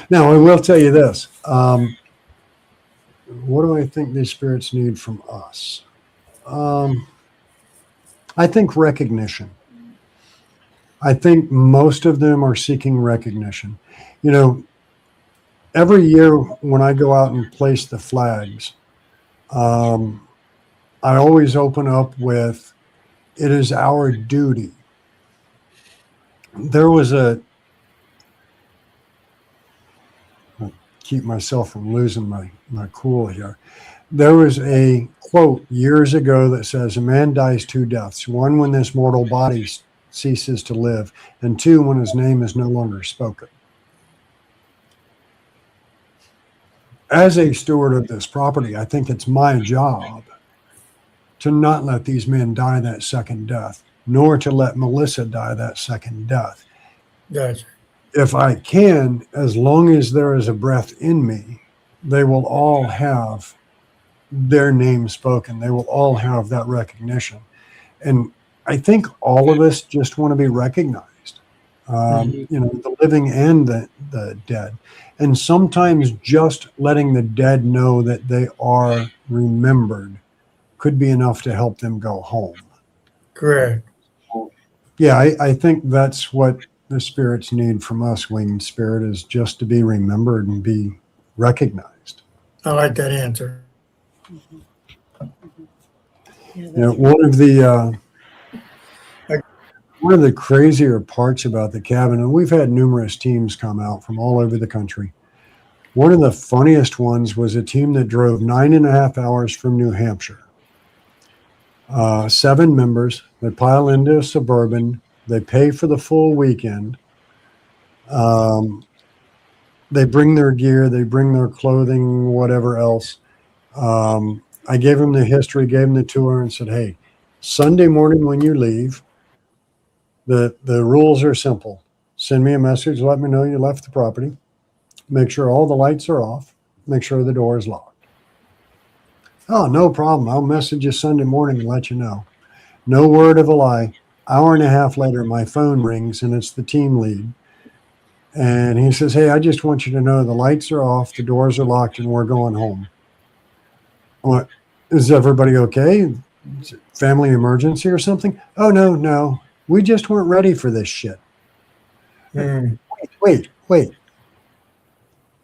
S3: Now, I will tell you this. What do I think these spirits need from us? I think recognition. I think most of them are seeking recognition. Every year when I go out and place the flags, I always open up with, "It is our duty." There was I'll keep myself from losing my cool here. There was a quote years ago that says, "A man dies 2 deaths. One, when this mortal body ceases to live, and 2, when his name is no longer spoken." As a steward of this property, I think it's my job to not let these men die that second death, nor to let Melissa die that second death.
S2: Gotcha.
S3: If I can, as long as there is a breath in me, they will all have their name spoken. They will all have that recognition. And I think all of us just want to be recognized. The living and the dead. And sometimes just letting the dead know that they are remembered could be enough to help them go home.
S2: Correct.
S3: Yeah, I think that's what the spirits need from us, winged spirit, is just to be remembered and be recognized.
S2: I like that answer.
S1: Yeah,
S3: one of the crazier parts about the cabin, and we've had numerous teams come out from all over the country. One of the funniest ones was a team that drove 9.5 hours from New Hampshire. 7 members. They pile into a Suburban. They pay for the full weekend. They bring their gear. They bring their clothing, whatever else. I gave them the history, gave them the tour, and said, hey, Sunday morning when you leave, the rules are simple. Send me a message. Let me know you left the property. Make sure all the lights are off. Make sure the door is locked. Oh, no problem. I'll message you Sunday morning and let you know. No word of a lie. Hour and a half later, my phone rings, and it's the team lead. And he says, hey, I just want you to know the lights are off, the doors are locked, and we're going home. What? Is everybody okay? Is it family emergency or something? Oh, no. We just weren't ready for this shit. Wait.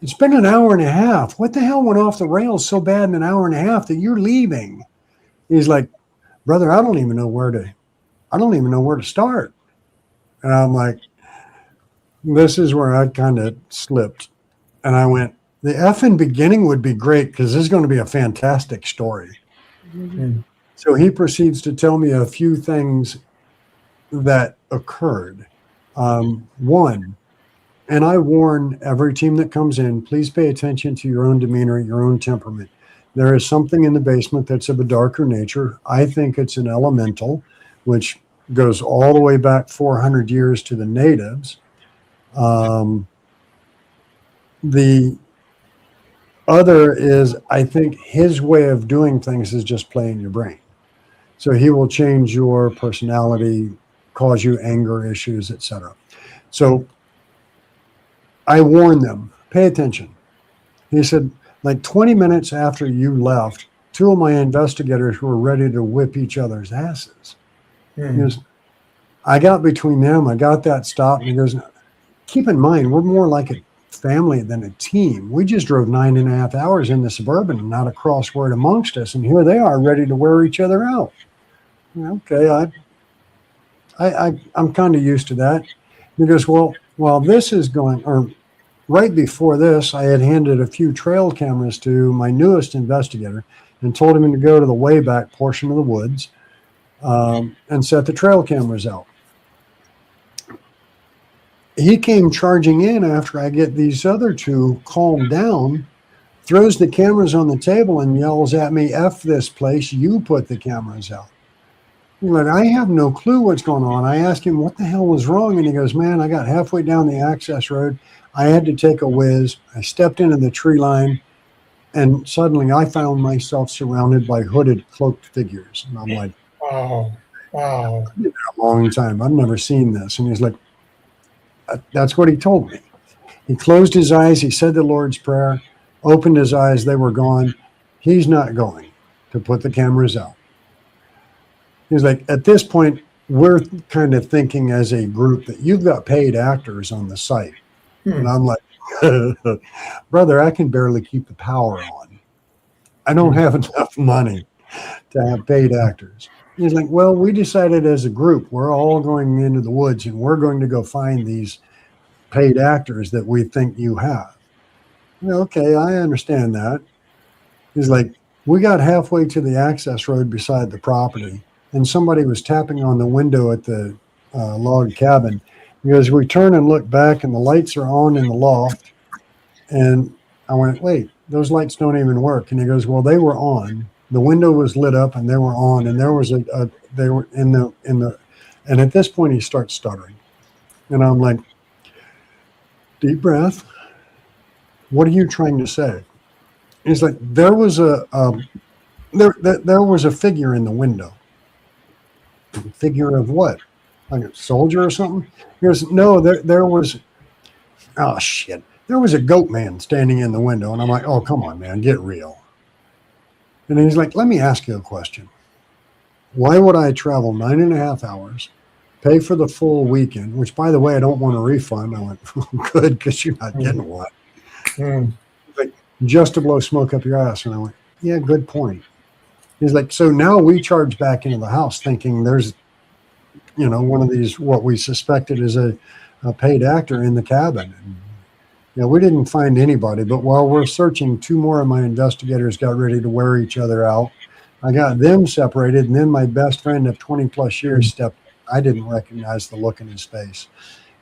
S3: It's been an hour and a half. What the hell went off the rails so bad in an hour and a half that you're leaving? He's like, brother, I don't even know where to start. And I'm like, this is where I kind of slipped. And I went, the effing beginning would be great because this is going to be a fantastic story.
S1: Mm-hmm.
S3: So he proceeds to tell me a few things that occurred. One, and I warn every team that comes in, please pay attention to your own demeanor, your own temperament. There is something in the basement that's of a darker nature. I think it's an elemental, which goes all the way back 400 years to the natives. The other is, I think his way of doing things is just playing your brain. So he will change your personality, cause you anger issues, etc. So I warned them, pay attention. He said, like 20 minutes after you left, 2 of my investigators were ready to whip each other's asses. He goes, I got between them, I got that stop. And he goes, keep in mind, we're more like a family than a team. We just drove 9.5 hours in the Suburban and not a crossword amongst us. And here they are ready to wear each other out. Okay, I'm kind of used to that. He goes, well, while this is going, or right before this, I had handed a few trail cameras to my newest investigator and told him to go to the way back portion of the woods and set the trail cameras out. He came charging in after I get these other 2 calmed down, throws the cameras on the table and yells at me, F this place, you put the cameras out. Like, I have no clue what's going on. I asked him what the hell was wrong, and he goes, man, I got halfway down the access road. I had to take a whiz. I stepped into the tree line, and suddenly I found myself surrounded by hooded, cloaked figures. And I'm like,
S2: Wow.
S3: It's been a long time. I've never seen this. And he's like, that's what he told me. He closed his eyes. He said the Lord's Prayer, opened his eyes. They were gone. He's not going to put the cameras out. He's like, at this point, we're kind of thinking as a group that you've got paid actors on the site. And I'm like, brother, I can barely keep the power on. I don't have enough money to have paid actors. He's like, well, we decided as a group, we're all going into the woods and we're going to go find these paid actors that we think you have. Okay, I understand that. He's like, we got halfway to the access road beside the property and somebody was tapping on the window at the log cabin. He goes, we turn and look back and the lights are on in the loft. And I went, wait, those lights don't even work. And he goes, well, they were on. The window was lit up and they were on, and there was they were in the, and at this point he starts stuttering. And I'm like, deep breath. What are you trying to say? He's like, there was a figure in the window. Figure of what? like a soldier or something? He goes, no, there was, oh shit. There was a goat man standing in the window. And I'm like, oh, come on, man, get real. And he's like, let me ask you a question. Why would I travel 9.5 hours, pay for the full weekend, which, by the way, I don't want a refund? I went, good, because you're not getting one.
S2: Mm.
S3: Like, just to blow smoke up your ass. And I went, yeah, good point. He's like, so now we charge back into the house thinking there's, one of these, what we suspected is a paid actor in the cabin. And, we didn't find anybody, but while we're searching, 2 more of my investigators got ready to wear each other out. I got them separated, and then my best friend of 20 plus years stepped in. I didn't recognize the look in his face.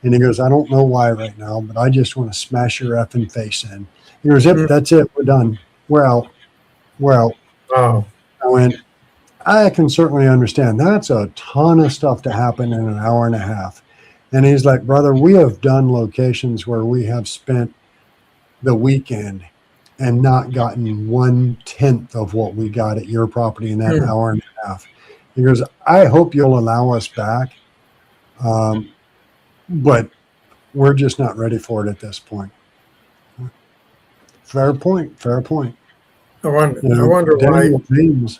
S3: And he goes, I don't know why right now, but I just want to smash your effing face in. He goes, yep, that's it. We're done. We're out. We're out.
S2: Wow.
S3: I went, I can certainly understand. That's a ton of stuff to happen in an hour and a half. And he's like, brother, we have done locations where we have spent the weekend and not gotten 1/10 of what we got at your property in that hour and a half. He goes, I hope you'll allow us back. But we're just not ready for it at this point. Fair point.
S2: I wonder why.
S3: James,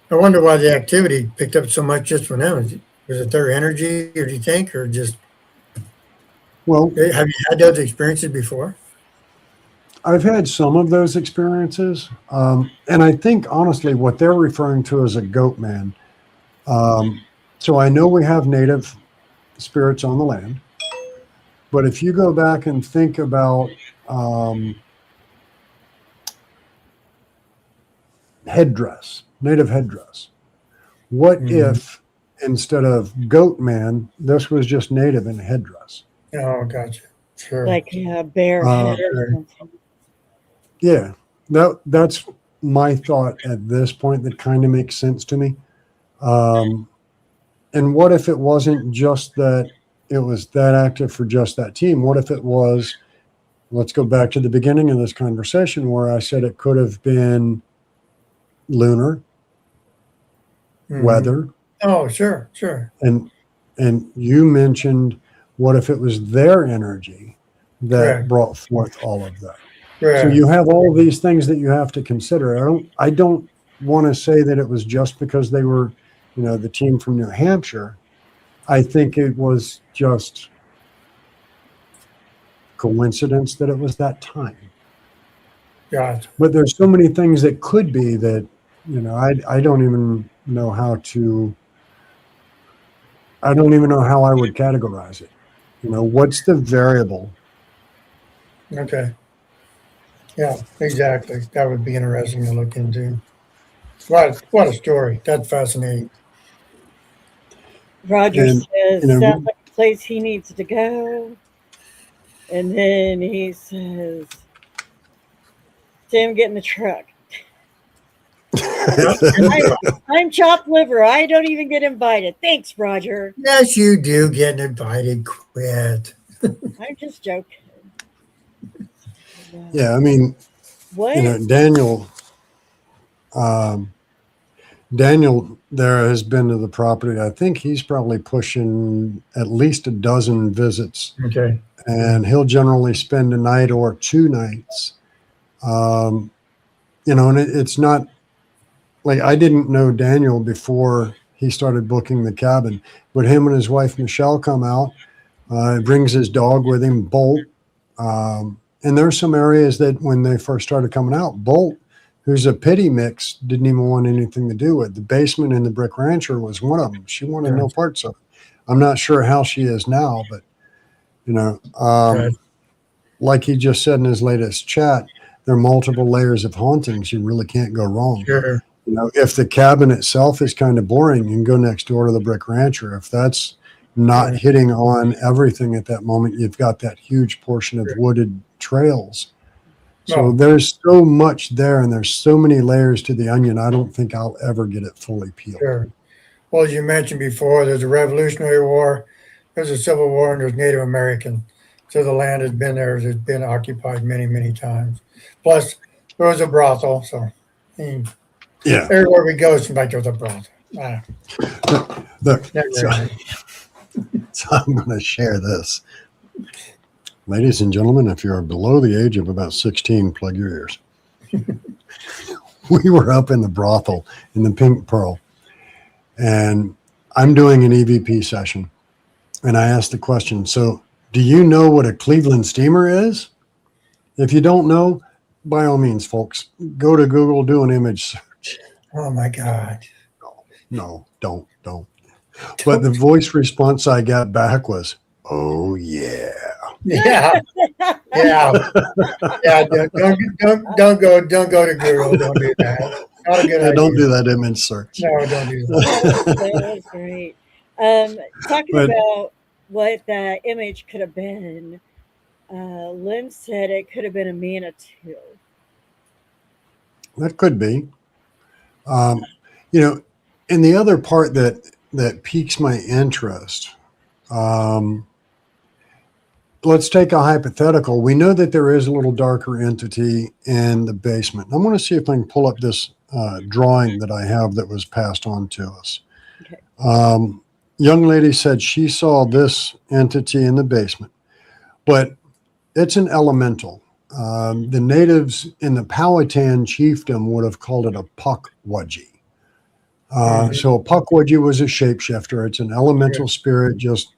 S2: I wonder why the activity picked up so much just for them. Was it their energy, or do you think, or just?
S3: well,
S2: Have you had those experiences before?
S3: I've had some of those experiences. And I think, honestly, what they're referring to as a goat man. So I know we have native spirits on the land. But if you go back and think about headdress, native headdress, what if instead of goat man, this was just native in headdress?
S2: Oh, gotcha. Sure.
S1: Like a bear head or something.
S3: Yeah, that's my thought at this point. That kind of makes sense to me. And what if it wasn't just that it was that active for just that team? What if it was, let's go back to the beginning of this conversation where I said it could have been lunar, weather.
S2: Oh, sure.
S3: And you mentioned, what if it was their energy that
S2: Correct.
S3: brought forth all of that?
S2: Right.
S3: So you have all of these things that you have to consider. I don't want to say that it was just because they were, the team from New Hampshire. I think it was just coincidence that it was that time.
S2: Gotcha.
S3: But there's so many things that could be that, I don't even know how I would categorize it. What's the variable?
S2: Okay. Yeah, exactly. That would be interesting to look into. What a story. That's fascinating.
S1: Roger
S3: And,
S1: says,
S3: you know,
S1: sounds like a place he needs to go. And then he says, Tim, get in the truck. I'm chopped liver. I don't even get invited. Thanks, Roger.
S2: Yes, you do get invited. Quit.
S1: I'm just joking.
S3: Yeah, I mean,
S1: What?
S3: Daniel there has been to the property. I think he's probably pushing at least a dozen visits,
S2: Okay.
S3: and he'll generally spend a night or 2 nights. And it's not like, I didn't know Daniel before he started booking the cabin, but him and his wife, Michelle, come out, brings his dog with him, Bolt. And there's some areas that when they first started coming out, Bolt, who's a pity mix, didn't even want anything to do with. The basement in the Brick Rancher was one of them. She wanted no parts of it. I'm not sure how she is now, but, like he just said in his latest chat, there are multiple layers of hauntings. You really can't go wrong.
S2: Sure.
S3: If the cabin itself is kind of boring, you can go next door to the Brick Rancher. If that's not hitting on everything at that moment, you've got that huge portion of wooded trails. So there's so much there, and there's so many layers to the onion. I don't think I'll ever get it fully peeled.
S2: Sure. Well, as you mentioned before, there's a Revolutionary War, there's a Civil War, and there's Native American. So the land has been there, it's been occupied many, many times. Plus, there was a brothel. So,
S3: Yeah.
S2: everywhere we go, it seems like there's a brothel.
S3: Look,
S2: Never
S3: so,
S2: mind.
S3: So I'm going to share this. Ladies and gentlemen, if you're below the age of about 16, plug your ears. We were up in the brothel in the Pink Pearl, and I'm doing an EVP session. And I asked the question, so do you know what a Cleveland steamer is? If you don't know, by all means, folks, go to Google, do an image search.
S2: Oh my God.
S3: No, don't. But the voice response I got back was, oh, yeah.
S2: Yeah. Yeah. Yeah. Don't go to Google. Don't do that. Not a good idea.
S3: Don't do that image search.
S2: No, don't do that.
S1: That was great. Talking
S3: But-
S1: about what that image could have been, Lynn said it could have been a Manitou.
S3: That could be. And the other part that piques my interest, let's take a hypothetical. We know that there is a little darker entity in the basement. I want to see if I can pull up this drawing that I have that was passed on to us.
S1: Okay.
S3: Young lady said she saw this entity in the basement, but it's an elemental. The natives in the Powhatan chiefdom would have called it a Pukwudgie. So a Pukwudgie was a shapeshifter. It's an elemental spirit. Just,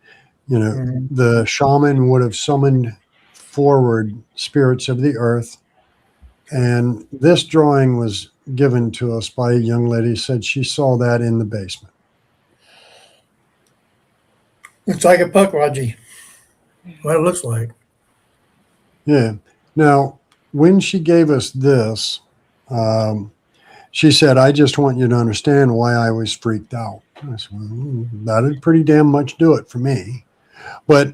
S3: the shaman would have summoned forward spirits of the earth. And this drawing was given to us by a young lady, said she saw that in the basement.
S2: It's like a Pukwudgie. What it looks like.
S3: Yeah. Now, when she gave us this, she said, I just want you to understand why I was freaked out. I said, well, that'd pretty damn much do it for me. But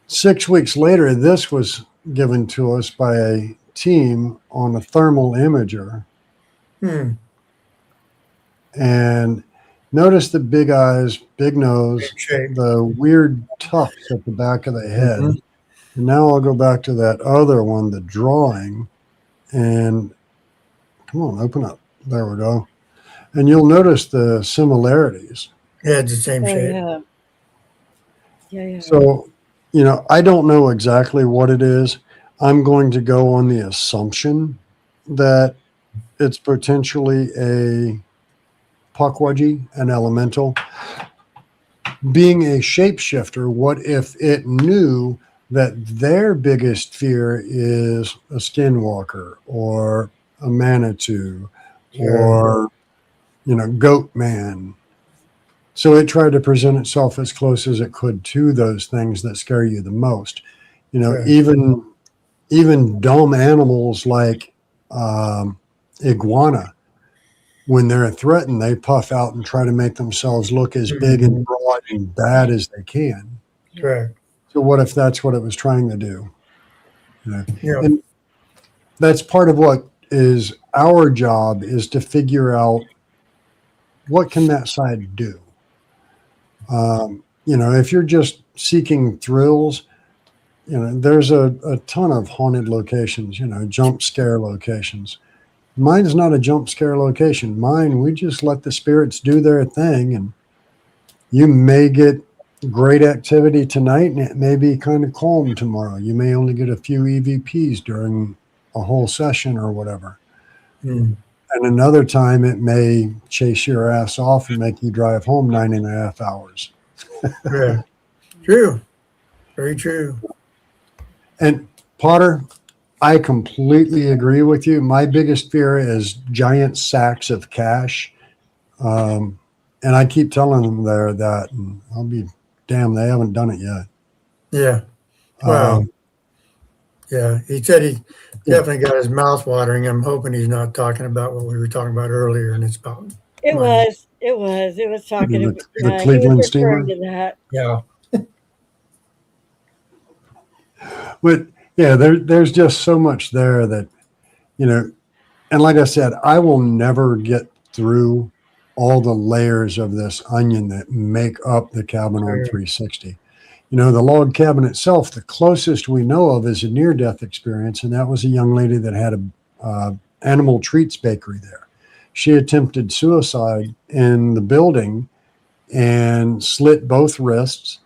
S3: 6 weeks later, this was given to us by a team on a thermal imager. And notice the big eyes, big nose,
S2: Shape.
S3: the weird tufts at the back of the head.
S2: Mhm.
S3: And now I'll go back to that other one, the drawing, and come on, open up. There we go. And you'll notice the similarities.
S2: Yeah, it's the same
S1: Oh,
S2: shape.
S1: yeah. Yeah.
S3: So, I don't know exactly what it is. I'm going to go on the assumption that it's potentially a Pukwudgie, an elemental. Being a shapeshifter, what if it knew that their biggest fear is a skinwalker or a Manitou or, goat man? So it tried to present itself as close as it could to those things that scare you the most.
S2: Right.
S3: Even dumb animals like iguana, when they're threatened, they puff out and try to make themselves look as big and broad and bad as they can.
S2: Correct.
S3: So what if that's what it was trying to do?
S2: Yeah.
S3: And that's part of what is our job, is to figure out what can that side do. If you're just seeking thrills, there's a ton of haunted locations, jump scare locations. Mine's not a jump scare location. Mine, we just let the spirits do their thing, and you may get great activity tonight and it may be kind of calm tomorrow. You may only get a few EVPs during a whole session or whatever.
S2: Mm.
S3: And another time it may chase your ass off and make you drive home 9.5 hours.
S2: Yeah. True. Very true.
S3: And Potter, I completely agree with you. My biggest fear is giant sacks of cash. And I keep telling them there that, and I'll be damned, they haven't done it yet.
S2: Yeah. Wow. Yeah. He said he definitely got his mouth watering. I'm hoping he's not talking about what we were talking about earlier, and it's about
S1: It
S2: money.
S1: was talking
S3: The-
S1: about
S3: the
S1: he
S3: Cleveland
S1: was
S3: steamer?
S1: referring to that.
S2: Yeah.
S3: But yeah, there's just so much there that, and like I said, I will never get through all the layers of this onion that make up the cabin on
S2: Sure.
S3: 360. The log cabin itself, the closest we know of is a near-death experience, and that was a young lady that had a animal treats bakery there. She attempted suicide in the building and slit both wrists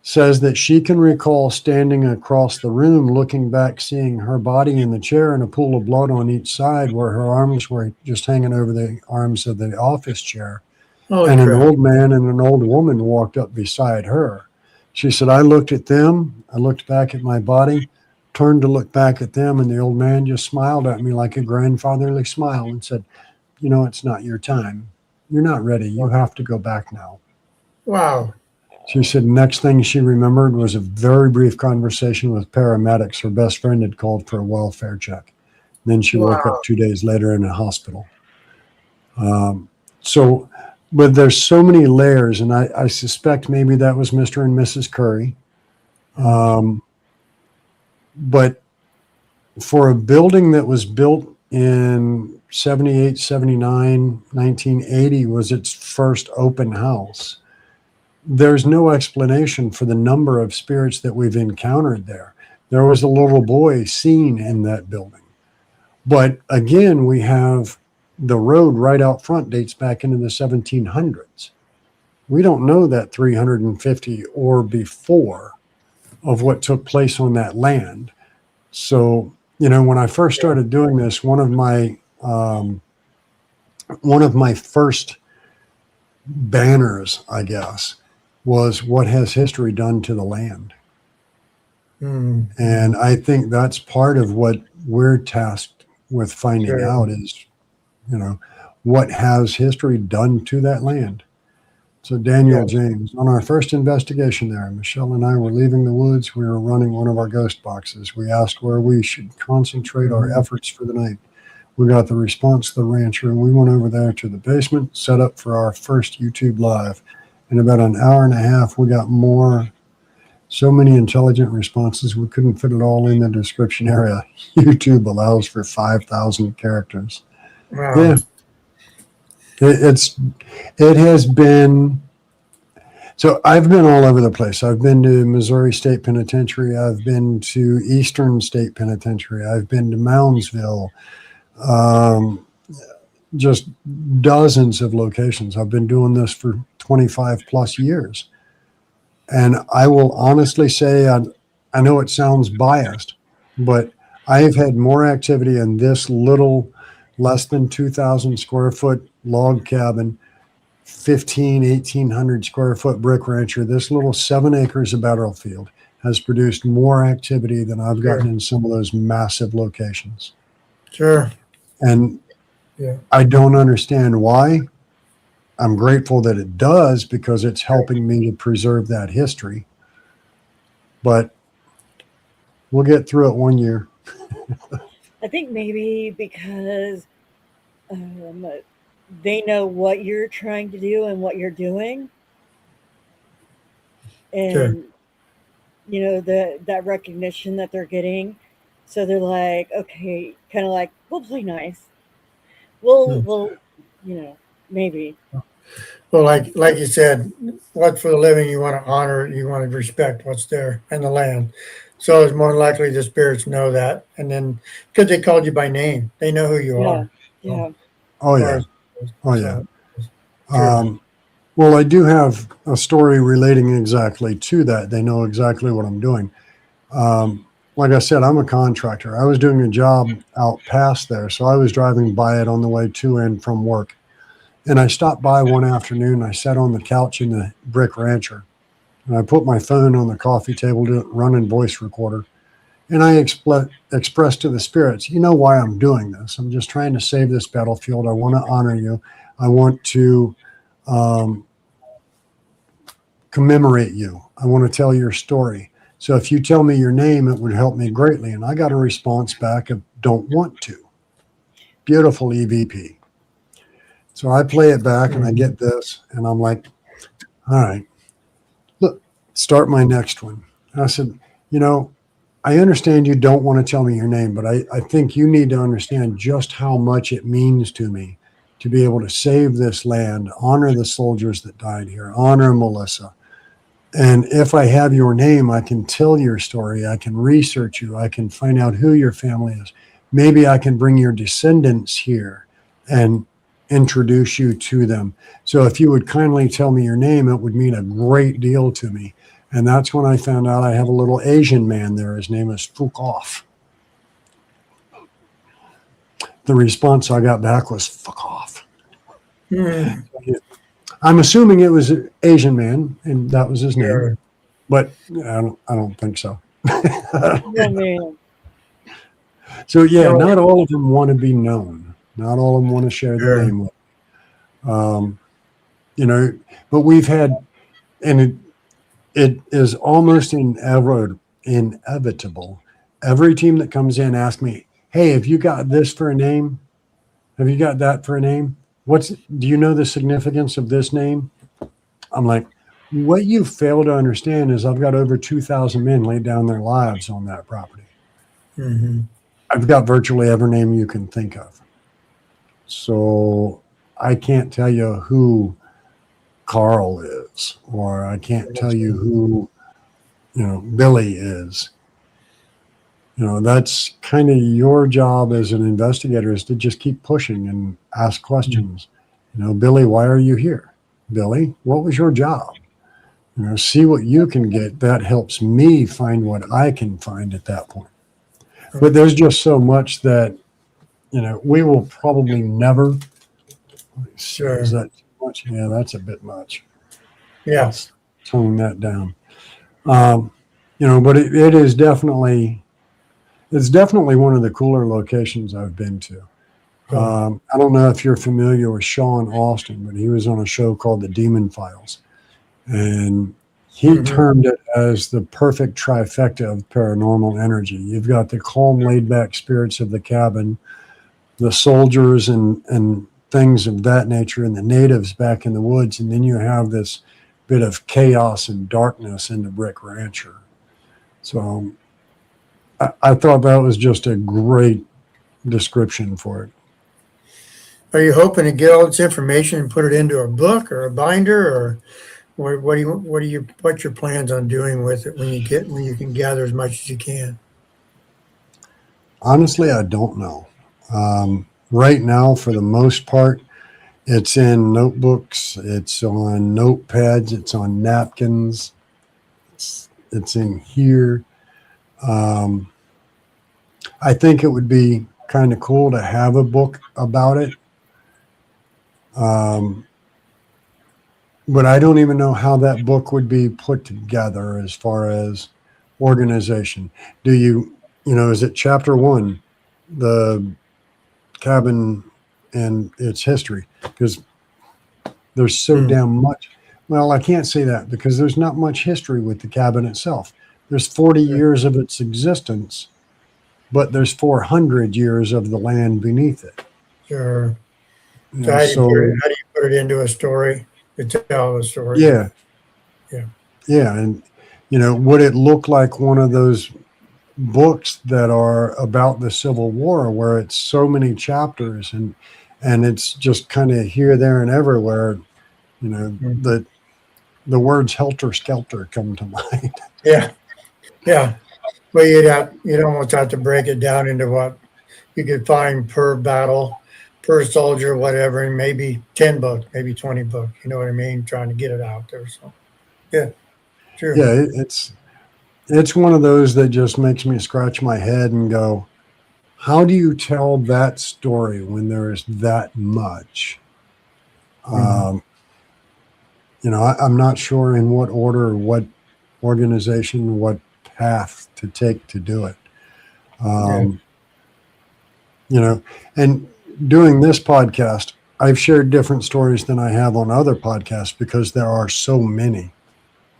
S3: says that she can recall standing across the room, looking back, seeing her body in the chair and a pool of blood on each side where her arms were just hanging over the arms of the office chair.
S2: Holy
S3: And an
S2: crap.
S3: old man and an old woman walked up beside her. She said, I looked at them, I looked back at my body, turned to look back at them, and the old man just smiled at me like a grandfatherly smile and said, you know, it's not your time. You're not ready. You have to go back now.
S2: Wow.
S3: She said next thing she remembered was a very brief conversation with paramedics. Her best friend had called for a welfare check. Then she woke
S2: Wow.
S3: up 2 days later in a hospital. But there's so many layers, and I suspect maybe that was Mr. and Mrs. Curry. But for a building that was built in 78, 79, 1980 was its first open house, there's no explanation for the number of spirits that we've encountered there. There was a little boy seen in that building. But again, we have the road right out front dates back into the 1700s. We don't know that 350 or before of what took place on that land. So, you know, when I first started doing this, one of my first banners, I guess, was what has history done to the land? And I think that's part of what we're tasked with finding out is, you know, what has history done to that land? So Daniel James, on our first investigation there, Michelle and I were leaving the woods. We were running one of our ghost boxes. We asked where we should concentrate our efforts for the night. We got the response to the rancher, and we went over there to the basement, set up for our first YouTube live. In about an hour and a half, we got so many intelligent responses, we couldn't fit it all in the description area. YouTube allows for 5,000 characters.
S2: Wow.
S3: Yeah. It has been, so I've been all over the place. I've been to Missouri State Penitentiary. I've been to Eastern State Penitentiary. I've been to Moundsville. Just dozens of locations. I've been doing this for 25 plus years. And I will honestly say, I know it sounds biased, but I have had more activity in this little, less than 2,000 square foot log cabin, 1,800 square foot brick rancher. This little 7 acres of battlefield has produced more activity than I've gotten in some of those massive locations.
S2: Sure.
S3: And I don't understand why. I'm grateful that it does because it's helping me to preserve that history. But we'll get through it one year.
S1: I think maybe because they know what you're trying to do and what you're doing. And, you know, that recognition that they're getting. So they're like, okay, kind of like, we'll play nice. We'll, you know, maybe.
S2: Well, like you said, what for the living you want to honor, you want to respect what's there and the land. So it's more likely the spirits know that. And then because they called you by name, they know who you are.
S1: Yeah.
S3: Oh, yeah. Oh, yeah. Well, I do have a story relating exactly to that. They know exactly what I'm doing. Like I said, I'm a contractor. I was doing a job out past there, so I was driving by it on the way to and from work. And I stopped by one afternoon. I sat on the couch in the brick rancher, and I put my phone on the coffee table to running voice recorder. And I expressed to the spirits, you know why I'm doing this. I'm just trying to save this battlefield. I want to honor you. I want to commemorate you. I want to tell your story. So if you tell me your name, it would help me greatly. And I got a response back of don't want to. Beautiful EVP. So I play it back and I get this and I'm like, all right, look, start my next one. And I said, you know, I understand you don't want to tell me your name, but I think you need to understand just how much it means to me to be able to save this land, honor the soldiers that died here, honor Melissa. And if I have your name, I can tell your story. I can research you. I can find out who your family is. Maybe I can bring your descendants here and introduce you to them. So if you would kindly tell me your name, it would mean a great deal to me. And that's when I found out I have a little Asian man there. His name is Fuck Off. The response I got back was fuck off.
S2: Hmm.
S3: I'm assuming it was an Asian man and that was his name,
S2: Sure.
S3: but I don't think so.
S1: Oh, man.
S3: So yeah,
S2: So-
S3: not all of them want to be known. Not all of them want to share their
S2: Sure.
S3: name with. You know, but we've had, and it is almost inevitable. Every team that comes in asks me, "Hey, have you got this for a name? Have you got that for a name? Do you know the significance of this name?" I'm like, what you fail to understand is I've got over 2,000 men laid down their lives on that property.
S2: Mhm.
S3: I've got virtually every name you can think of. So I can't tell you who Carl is, or I can't tell you who, Billy is. That's kind of your job as an investigator, is to just keep pushing and ask questions. Billy, why are you here? Billy, what was your job? See what you can get. That helps me find what I can find at that point. But there's just so much that, we will probably never.
S2: Sure.
S3: Is that too much? Yeah, that's a bit much.
S2: Yes.
S3: Tone that down. But it is definitely, it's definitely one of the cooler locations I've been to. I don't know if you're familiar with Sean Austin, but he was on a show called The Demon Files. And he termed it as the perfect trifecta of paranormal energy. You've got the calm, laid-back spirits of the cabin, the soldiers and things of that nature, and the natives back in the woods, and then you have this bit of chaos and darkness in the Brick Rancher. So I thought that was just a great description for it.
S2: Are you hoping to get all this information and put it into a book or a binder, or what's your plans on doing with it when you can gather as much as you can?
S3: Honestly, I don't know. Right now, for the most part, it's in notebooks, it's on notepads, it's on napkins, it's in here. I think it would be kind of cool to have a book about it. But I don't even know how that book would be put together as far as organization. Is it chapter 1, the cabin and its history? Because there's so damn much. Well, I can't say that because there's not much history with the cabin itself. There's 40 years of its existence, but there's 400 years of the land beneath it.
S2: Sure. So how do you put it into a story to tell a story?
S3: Yeah.
S2: Yeah.
S3: Yeah. And, would it look like one of those books that are about the Civil War where it's so many chapters and it's just kind of here, there, and everywhere? The words helter skelter come to mind.
S2: Yeah. Yeah. Well, you'd almost have to break it down into what you could find per battle, per soldier, whatever, and maybe 10 books, maybe 20 books. You know what I mean? Trying to get it out there. So, yeah, sure.
S3: Yeah, it's one of those that just makes me scratch my head and go, how do you tell that story when there is that much? I'm not sure in what order, what organization, what path to take to do it. And doing this podcast, I've shared different stories than I have on other podcasts because there are so many.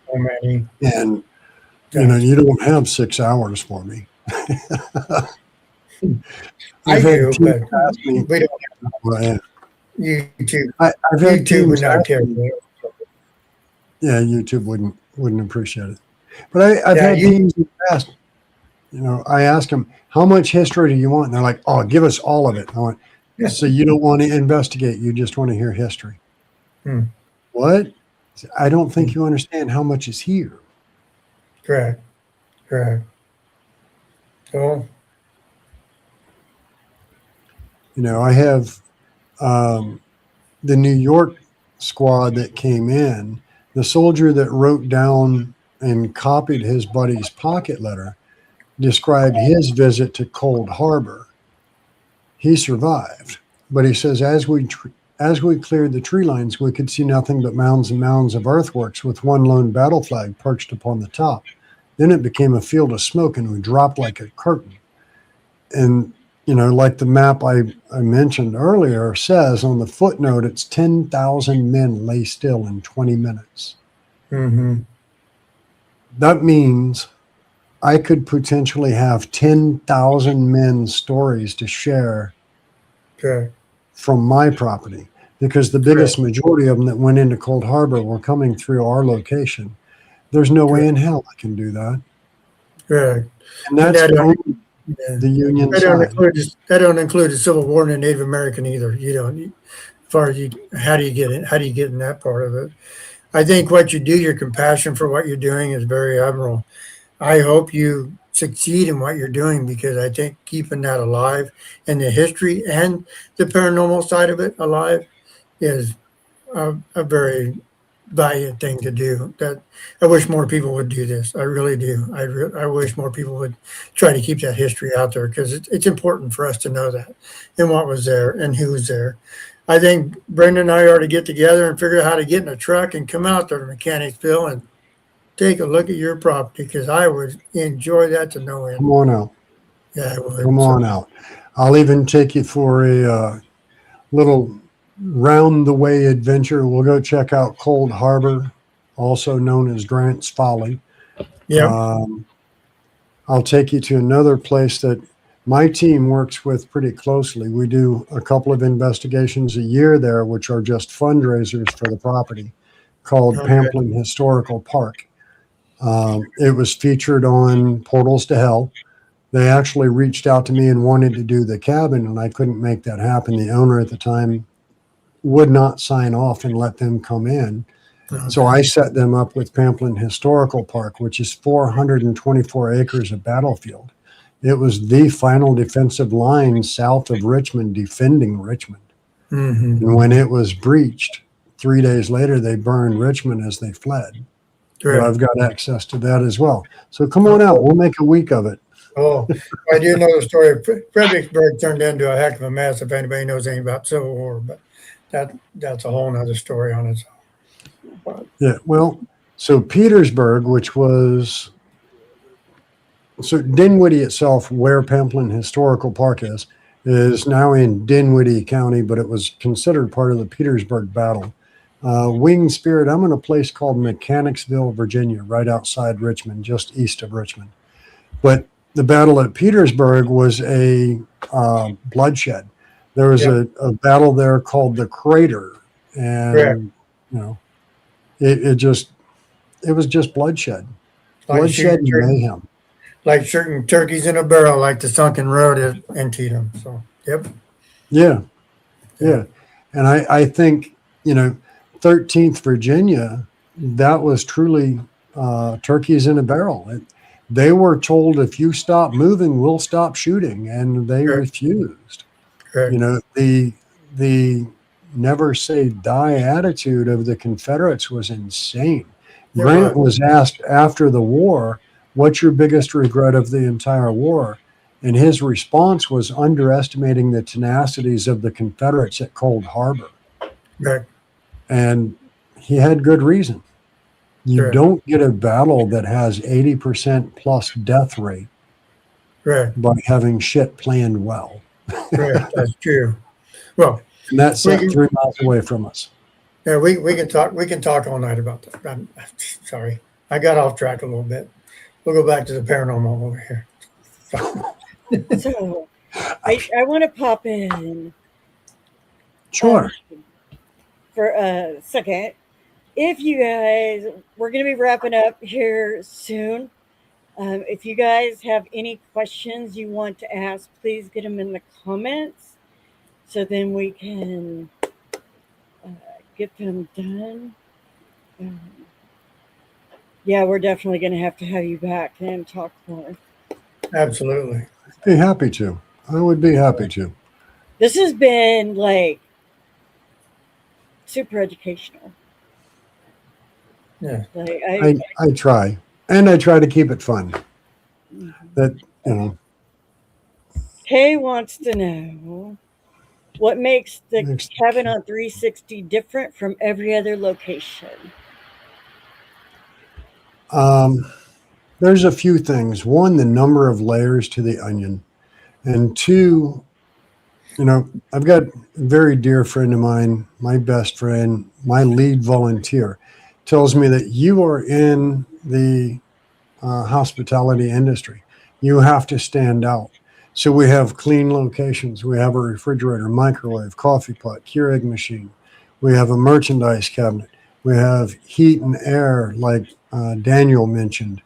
S2: So many.
S3: And, you don't have 6 hours for me.
S2: I do, but
S3: me,
S2: we don't
S3: well,
S2: have YouTube.
S3: I've had
S2: YouTube would
S3: teams
S2: not
S3: ask
S2: care.
S3: me- Yeah, YouTube wouldn't appreciate it. But I've
S2: Yeah,
S3: had teams in the past, I ask them, how much history do you want? And they're like, oh, give us all of it. I went, so you don't want to investigate, you just want to hear history. What? I don't think you understand how much is here.
S2: Correct. So,
S3: I have the New York squad that came in, the soldier that wrote down and copied his buddy's pocket letter described his visit to Cold Harbor. He survived, but he says as we cleared the tree lines, we could see nothing but mounds and mounds of earthworks with one lone battle flag perched upon the top. Then it became a field of smoke, and we dropped like a curtain. And like the map I mentioned earlier says on the footnote, it's 10,000 men lay still in 20 minutes.
S2: Mm-hmm.
S3: That means I could potentially have 10,000 men's stories to share
S2: Okay.
S3: from my property, because the biggest majority of them that went into Cold Harbor were coming through our location. There's no way in hell I can do that.
S2: Right.
S3: And that's
S2: That
S3: only
S2: Yeah.
S3: the Union
S2: That don't
S3: side.
S2: include the Civil War and the Native American either. You don't. As far as how do you get in? How do you get in that part of it? I think what you do, your compassion for what you're doing, is very admirable. I hope you succeed in what you're doing, because I think keeping that alive and the history and the paranormal side of it alive is a very valiant thing to do. That I wish more people would do this. I really do. I wish more people would try to keep that history out there, because it's important for us to know that and what was there and who was there. I think Brendan and I ought to get together and figure out how to get in a truck and come out there to Mechanicsville and take a look at your property, because I would enjoy that to no end.
S3: Come on out.
S2: Yeah, I would.
S3: Come on out. I'll even take you for a little round the way adventure. We'll go check out Cold Harbor, also known as Grant's Folly.
S2: Yeah.
S3: I'll take you to another place that my team works with pretty closely. We do a couple of investigations a year there, which are just fundraisers for the property, called
S2: Okay.
S3: Pamplin Historical Park. It was featured on Portals to Hell. They actually reached out to me and wanted to do the cabin, and I couldn't make that happen. The owner at the time would not sign off and let them come in. So I set them up with Pamplin Historical Park, which is 424 acres of battlefield. It was the final defensive line south of Richmond, defending Richmond.
S2: Mm-hmm.
S3: And when it was breached, 3 days later, they burned Richmond as they fled. But I've got access to that as well. So come on out. We'll make a week of it.
S2: Oh, I do know the story of Fredericksburg turned into a heck of a mess, if anybody knows anything about Civil War, but that's a whole nother story on its own.
S3: Yeah, well, so Petersburg, which was, so Dinwiddie itself, where Pamplin Historical Park is now in Dinwiddie County, but it was considered part of the Petersburg battle. Winged Spirit, I'm in a place called Mechanicsville, Virginia, right outside Richmond, just east of Richmond. But the battle at Petersburg was a bloodshed. There was a battle there called the Crater, and it was just bloodshed, bloodshed and mayhem.
S2: Like shooting turkeys in a barrel, like the Sunken Road at Antietam. So, yep.
S3: Yeah. And I think, 13th Virginia, that was truly turkeys in a barrel. They were told, if you stop moving, we'll stop shooting, and they refused. The never say die attitude of the Confederates was insane. Grant was asked after the war, what's your biggest regret of the entire war? And his response was underestimating the tenacities of the Confederates at Cold Harbor.
S2: Right.
S3: And he had good reason. You don't get a battle that has 80% plus death rate by having shit planned well.
S2: Right, that's true. Well,
S3: and that's 3 miles away from us.
S2: Yeah, we can talk. We can talk all night about that. I'm sorry, I got off track a little bit. We'll go back to the paranormal over here.
S1: So, I want to pop in.
S3: Sure.
S1: For a second. If you guys, we're going to be wrapping up here soon. If you guys have any questions you want to ask, please get them in the comments so then we can get them done. Yeah, we're definitely going to have you back and talk more.
S2: Absolutely.
S3: I'd be happy to. I would be happy to.
S1: This has been like super educational.
S2: Yeah.
S1: Like
S3: I try, and I try to keep it fun. That, you know,
S1: Kay wants to know what makes the
S3: makes-
S1: cabin on 360 different from every other location.
S3: there's a few things. One, the number of layers to the onion, and two, you know, I've got a very dear friend of mine, my best friend, my lead volunteer, tells me that you are in the hospitality industry. You have to stand out. So we have clean locations. We have a refrigerator, microwave, coffee pot, Keurig machine. We have a merchandise cabinet. We have heat and air, like Daniel mentioned.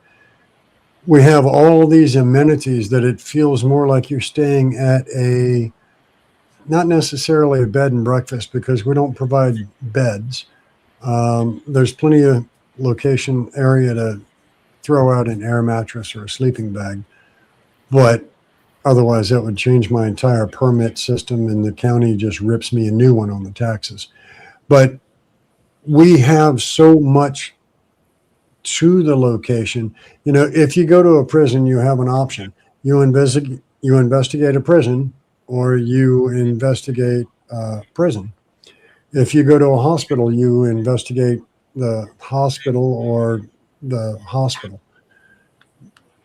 S3: We have all these amenities that it feels more like you're staying at a, not necessarily a bed and breakfast, because we don't provide beds. There's plenty of location area to throw out an air mattress or a sleeping bag, but otherwise that would change my entire permit system, and the county just rips me a new one on the taxes. But we have so much to the location. You know, if you go to a prison, you have an option. You investigate a prison, or you investigate prison. If you go to a hospital, you investigate the hospital or the hospital.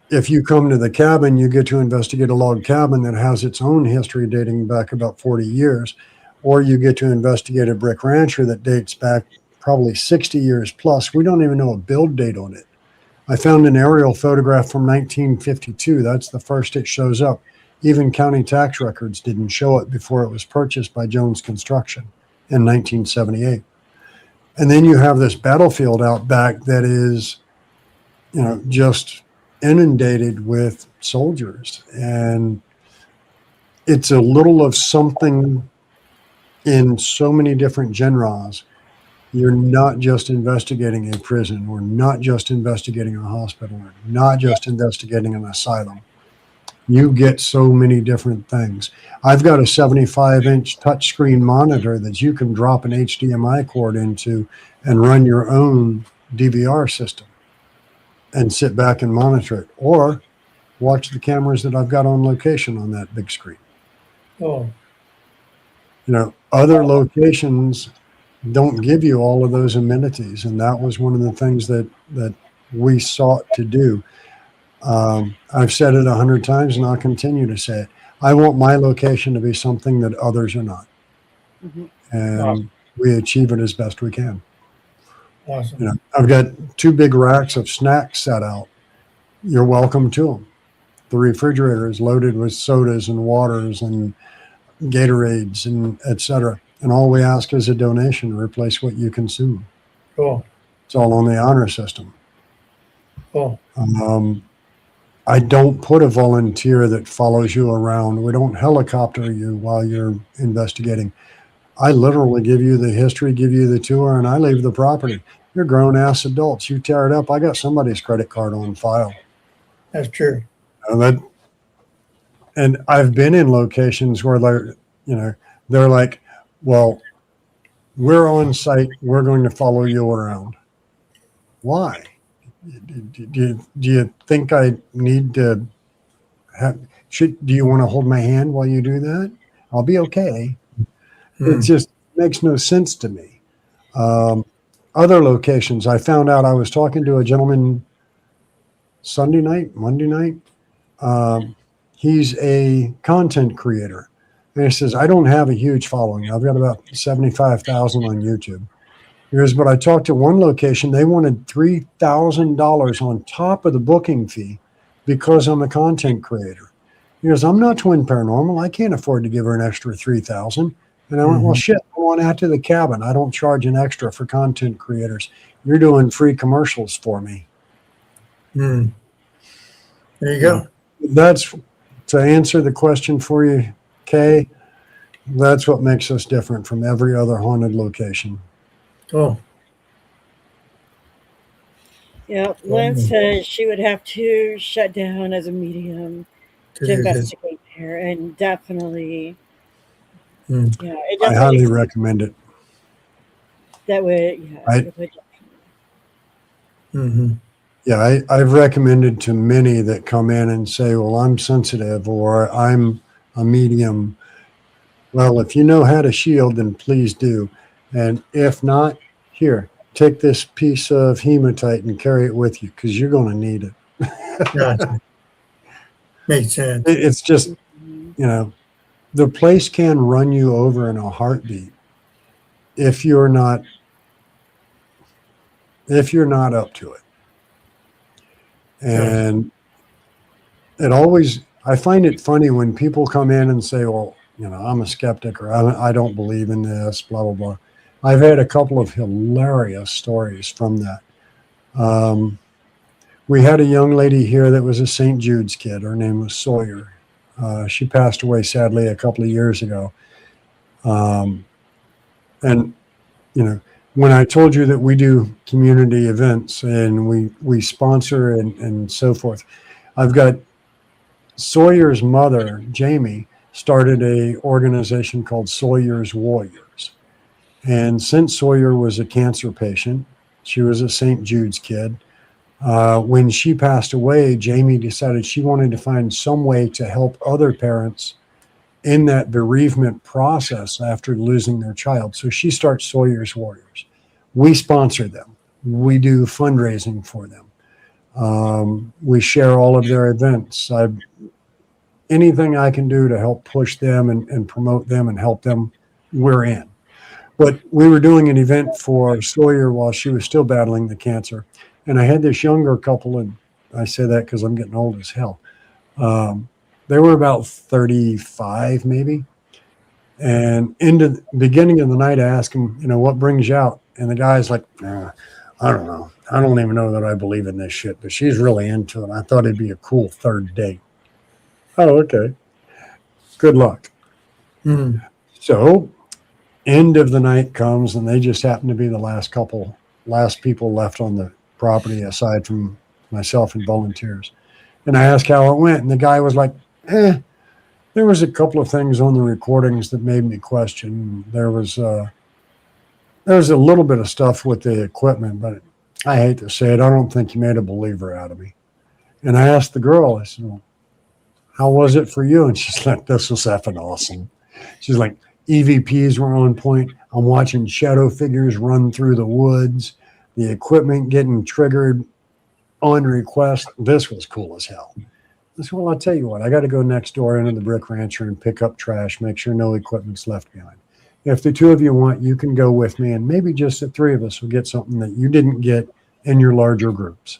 S3: If you come to the cabin, you get to investigate a log cabin that has its own history dating back about 40 years, or you get to investigate a brick rancher that dates back probably 60 years plus. We don't even know a build date on it. I found an aerial photograph from 1952. That's the first it shows up. Even county tax records didn't show it before it was purchased by Jones Construction in 1978. And then you have this battlefield out back that is, you know, just inundated with soldiers, and it's a little of something in so many different genres. You're not just investigating a prison, or not just investigating a hospital, or not just investigating an asylum. You get so many different things. I've got a 75-inch touchscreen monitor that you can drop an HDMI cord into and run your own DVR system and sit back and monitor it, or watch the cameras that I've got on location on that big screen.
S2: Oh,
S3: You know, other locations don't give you all of those amenities, and that was one of the things that we sought to do. I've said it 100 times, and I'll continue to say it. I want my location to be something that others are not, and
S2: Awesome.
S3: we achieve it as best we can.
S2: awesome.
S3: You know, I've got 2 big racks of snacks set out. You're welcome to them. The refrigerator is loaded with sodas and waters and Gatorades and etc. And all we ask is a donation to replace what you consume.
S2: Cool.
S3: It's all on the honor system.
S2: Cool.
S3: I don't put a volunteer that follows you around. We don't helicopter you while you're investigating. I literally give you the history, give you the tour, and I leave the property. You're grown-ass adults. You tear it up, I got somebody's credit card on file.
S2: That's true.
S3: And I've been in locations where they're like, well, we're on site. We're going to follow you around. Why? Do you think I need to do you want to hold my hand while you do that? I'll be okay. It just makes no sense to me. Other locations, I found out, I was talking to a gentleman Monday night. He's a content creator. And he says, I don't have a huge following. I've got about 75,000 on YouTube. He goes, but I talked to one location. They wanted $3,000 on top of the booking fee because I'm a content creator. He goes, I'm not Twin Paranormal. I can't afford to give her an extra $3,000. And I went, well, shit, go on out to the cabin. I don't charge an extra for content creators. You're doing free commercials for me.
S2: There you go.
S3: That's, to answer the question for you, Kay, that's what makes us different from every other haunted location.
S2: Cool.
S1: Yeah, Lynn says she would have to shut down as a medium to investigate there, and definitely, yeah, it
S3: I highly
S1: definitely,
S3: recommend it.
S1: That would, yeah,
S3: I-
S1: it would.
S2: Mm-hmm.
S3: Yeah, I've recommended to many that come in and say, well, I'm sensitive or I'm a medium. Well, if you know how to shield, then please do. And if not, here, take this piece of hematite and carry it with you because you're going to need it.
S2: Gotcha. Makes sense.
S3: It's just,
S1: Mhm.
S3: the place can run you over in a heartbeat if you're not up to it. And I find it funny when people come in and say, well, I'm a skeptic or I don't believe in this, blah, blah, blah. I've had a couple of hilarious stories from that. We had a young lady here that was a St. Jude's kid. Her name was Sawyer. She passed away sadly a couple of years ago. And, when I told you that we do community events and we sponsor and so forth, I've got Sawyer's mother, Jamie, started a organization called Sawyer's Warriors. And since Sawyer was a cancer patient, she was a St. Jude's kid. When she passed away, Jamie decided she wanted to find some way to help other parents in that bereavement process after losing their child. So she starts Sawyer's Warriors. We sponsor them. We do fundraising for them. We share all of their events. Anything I can do to help push them and promote them and help them, we're in. But we were doing an event for Sawyer while she was still battling the cancer. And I had this younger couple, and I say that because I'm getting old as hell. They were about 35 maybe. And into the beginning of the night, I asked him, what brings you out? And the guy's like, I don't know. I don't even know that I believe in this shit, but she's really into it. I thought it'd be a cool third date. Oh, okay. Good luck.
S2: Mm.
S3: So end of the night comes and they just happen to be the last people left on the property aside from myself and volunteers. And I asked how it went, and the guy was like, there was a couple of things on the recordings that made me question. There was a little bit of stuff with the equipment, but I hate to say it, I don't think he made a believer out of me. And I asked the girl, I said, well, how was it for you? And she's like, this was effing awesome. She's like, EVPs were on point. I'm watching shadow figures run through the woods, the equipment getting triggered on request. This was cool as hell. I said, well, I'll tell you what, I got to go next door into the Brick Rancher and pick up trash, make sure no equipment's left behind. If the two of you want, you can go with me, and maybe just the three of us will get something that you didn't get in your larger groups.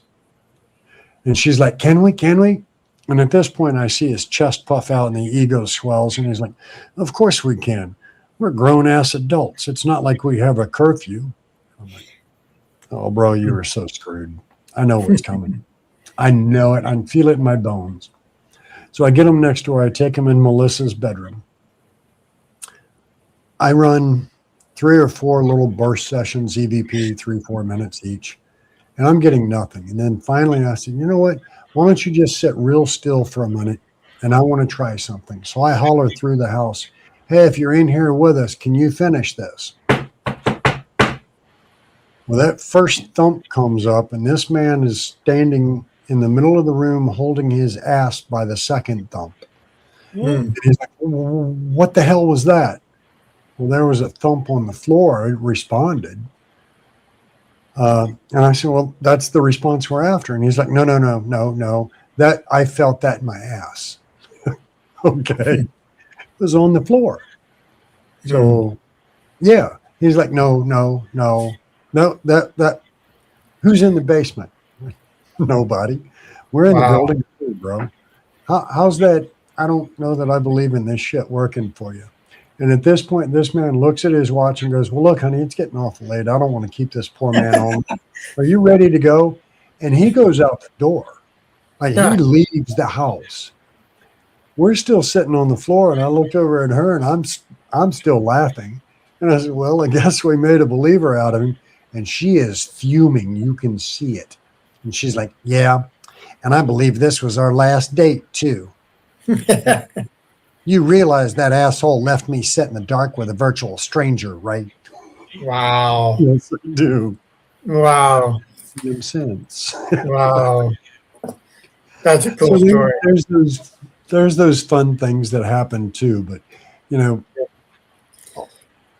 S3: And she's like, can we? And at this point, I see his chest puff out and the ego swells. And he's like, of course we can. We're grown-ass adults. It's not like we have a curfew. I'm like, oh, bro, you were so screwed. I know what's coming. I know it. I feel it in my bones. So I get him next door. I take him in Melissa's bedroom. I run 3 or 4 little burst sessions, EVP, 3-4 minutes each. And I'm getting nothing. And then finally I said, you know what? Why don't you just sit real still for a minute and I want to try something. So I holler through the house, hey, if you're in here with us, can you finish this? Well, that first thump comes up and this man is standing in the middle of the room holding his ass by the second thump.
S2: Mm.
S3: And he's like, what the hell was that? Well, there was a thump on the floor. It responded. And I said, well, that's the response we're after. And he's like, no. That I felt that in my ass. Okay. It was on the floor. So, yeah. He's like, no. That who's in the basement? Nobody. We're in the building too, bro. How's that? I don't know that I believe in this shit working for you. And at this point, this man looks at his watch and goes, well, look, honey, it's getting awful late. I don't want to keep this poor man on. Are you ready to go? And he goes out the door. Like he leaves the house. We're still sitting on the floor, and I looked over at her, and I'm still laughing. And I said, well, I guess we made a believer out of him. And she is fuming. You can see it. And she's like, yeah. And I believe this was our last date, too. You realize that asshole left me set in the dark with a virtual stranger, right?
S2: Wow.
S3: Yes, I do.
S2: Wow.
S3: Makes sense.
S2: Wow. That's a
S3: So
S2: cool story.
S3: there's those fun things that happen too. But you know,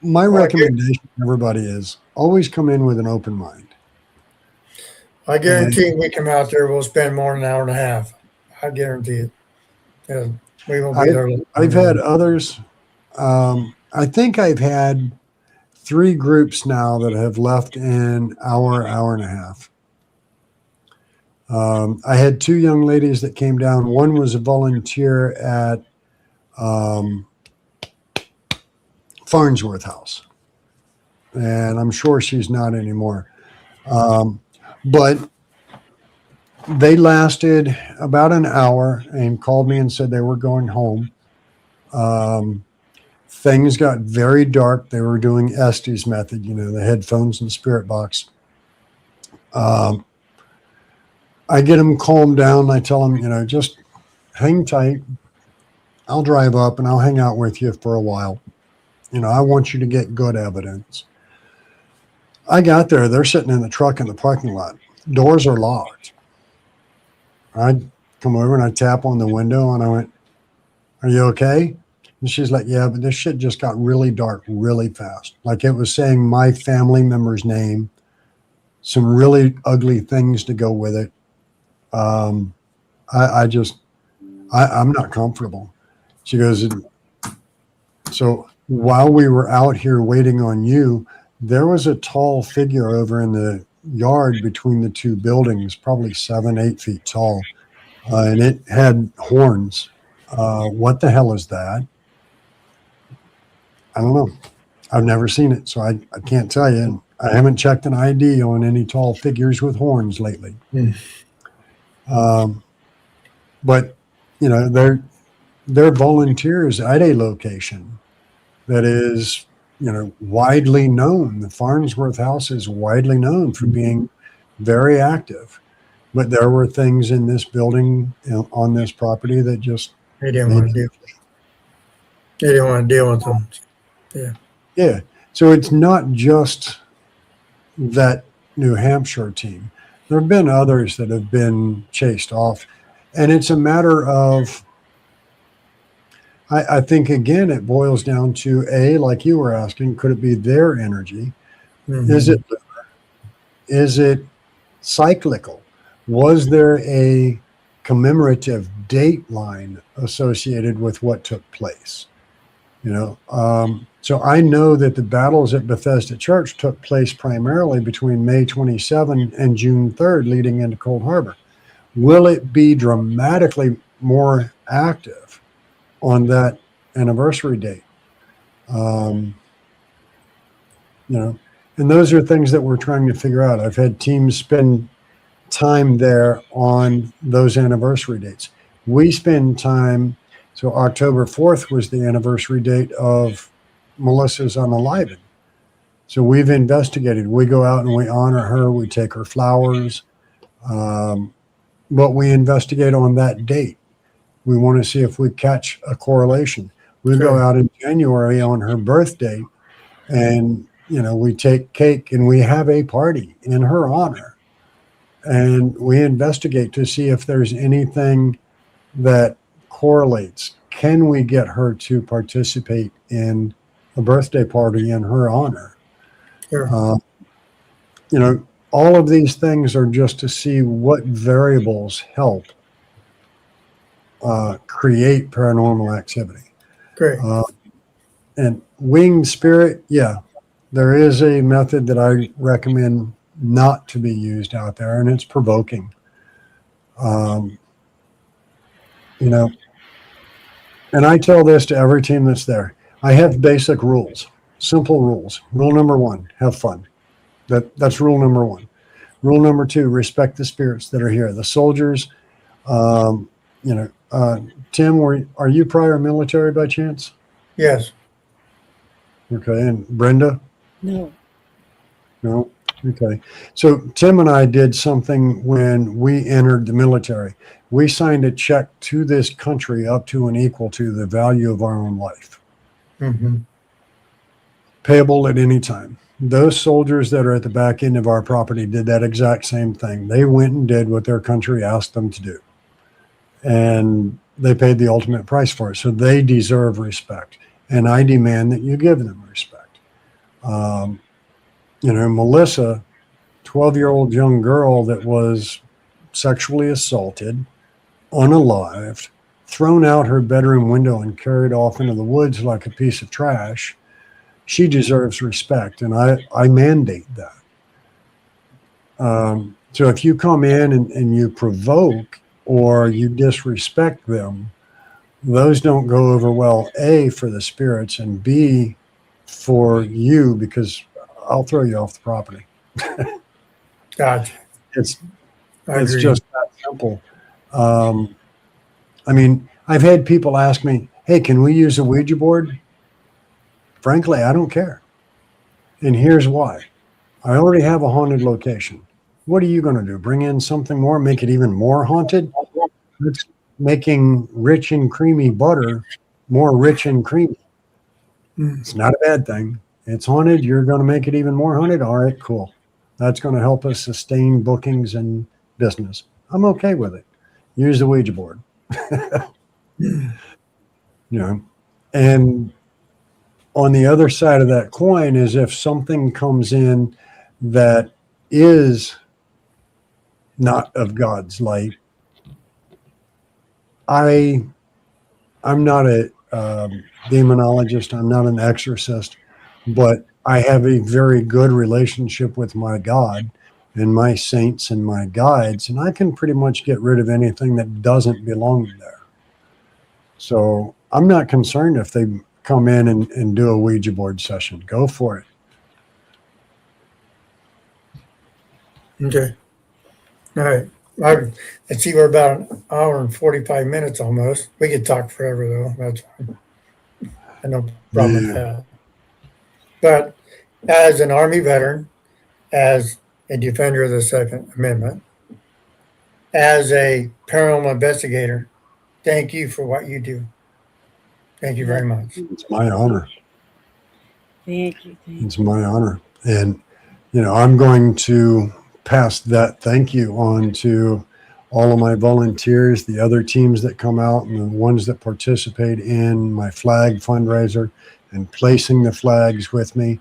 S3: my recommendation to everybody is always come in with an open mind.
S2: I guarantee we come out there, we'll spend more than an hour and a half. I guarantee it. Yeah, we won't be there.
S3: I've had others. I think I've had 3 groups now that have left in hour and a half. I had 2 young ladies that came down. One was a volunteer at Farnsworth House, and I'm sure she's not anymore. But they lasted about an hour and called me and said they were going home. Things got very dark. They were doing Estes method, the headphones and spirit box. I get them calmed down. I tell them, just hang tight. I'll drive up and I'll hang out with you for a while. I want you to get good evidence. I got there. They're sitting in the truck in the parking lot. Doors are locked. I come over and I tap on the window and I went, "Are you okay?" And she's like, "Yeah, but this shit just got really dark really fast." Like it was saying my family member's name, some really ugly things to go with it. I'm not comfortable. She goes, "So while we were out here waiting on you, there was a tall figure over in the yard between the 2 buildings, probably 7, 8 feet tall. And it had horns. What the hell is that?" I don't know. I've never seen it, so I can't tell you. I haven't checked an ID on any tall figures with horns lately. But they're volunteers at a location that is, widely known. The Farnsworth House is widely known for being very active. But there were things in this building on this property that just
S2: They didn't want to deal. They didn't want to deal with them.
S3: Yeah. So it's not just that New Hampshire team. There have been others that have been chased off. And it's a matter of, I think, again, it boils down to like you were asking, could it be their energy?
S2: Mhm.
S3: Is it cyclical? Was there a commemorative date line associated with what took place? So I know that the battles at Bethesda Church took place primarily between May 27 and June 3rd, leading into Cold Harbor. Will it be dramatically more active on that anniversary date? And those are things that we're trying to figure out. I've had teams spend time there on those anniversary dates. We spend time, so October 4th was the anniversary date of Melissa's unaliving. So we've investigated. We go out and we honor her. We take her flowers. But we investigate on that date. We want to see if we catch a correlation. We go out in January on her birthday and, we take cake and we have a party in her honor. And we investigate to see if there's anything that correlates. Can we get her to participate in a birthday party in her honor?
S2: Sure.
S3: All of these things are just to see what variables help create paranormal activity.
S2: Great.
S3: And winged spirit, there is a method that I recommend not to be used out there, and it's provoking. And I tell this to every team that's there. I have basic rules, simple rules. Rule number 1, have fun. That's rule number 1. Rule number 2, respect the spirits that are here. The soldiers, Tim, are you prior military by chance?
S2: Yes.
S3: Okay. And Brenda?
S1: No.
S3: No. Okay. So Tim and I did something when we entered the military. We signed a check to this country up to and equal to the value of our own life.
S2: Mm-hmm.
S3: Payable at any time. those soldiers that are at the back end of our property did that exact same thing. They went and did what their country asked them to do. And they paid the ultimate price for it. So they deserve respect. And I demand that you give them respect. Melissa, 12-year-old young girl that was sexually assaulted, unalived, thrown out her bedroom window and carried off into the woods like a piece of trash, she deserves respect. And I mandate that. So if you come in and you provoke or you disrespect them, those don't go over well, A, for the spirits, and B, for you, because I'll throw you off the property.
S2: Gotcha.
S3: It's
S2: I
S3: It's
S2: agree.
S3: just that simple. I've had people ask me, hey, can we use a Ouija board? Frankly, I don't care. And here's why. I already have a haunted location. What are you going to do? Bring in something more, make it even more haunted? It's making rich and creamy butter more rich and creamy. It's not a bad thing. It's haunted. You're going to make it even more haunted. All right, cool. That's going to help us sustain bookings and business. I'm okay with it. Use the Ouija board. And on the other side of that coin is if something comes in that is not of God's light, I'm not a demonologist. I'm not an exorcist, but I have a very good relationship with my God and my saints and my guides, and I can pretty much get rid of anything that doesn't belong there. So I'm not concerned if they come in and do a Ouija board session. Go for it.
S2: Okay. All right. I see we're about an hour and 45 minutes almost. We could talk forever though. That's fine. I no problem with that. But as an Army veteran, as a defender of the Second Amendment, as a paranormal investigator, thank you for what you do. Thank you very much.
S3: It's my honor.
S1: Thank you.
S3: It's my honor. And, I'm going to pass that thank you on to all of my volunteers, the other teams that come out, and the ones that participate in my flag fundraiser and placing the flags with me.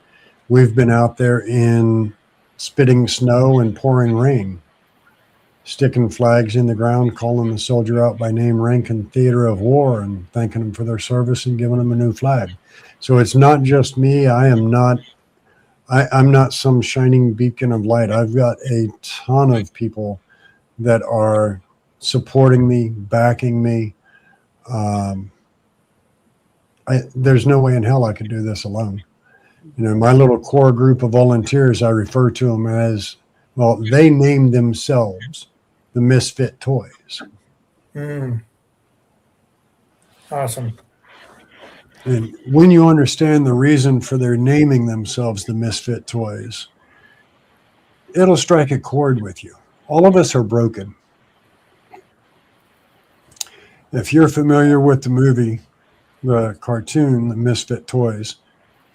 S3: We've been out there in spitting snow and pouring rain, sticking flags in the ground, calling the soldier out by name, rank, and theater of war, and thanking them for their service and giving them a new flag. So it's not just me. I'm not some shining beacon of light. I've got a ton of people that are supporting me, backing me. There's no way in hell I could do this alone. My little core group of volunteers, I refer to them as, well, they named themselves the Misfit Toys.
S2: Awesome.
S3: And when you understand the reason for their naming themselves the Misfit Toys, it'll strike a chord with you. All of us are broken. If you're familiar with the movie, the cartoon, the Misfit Toys,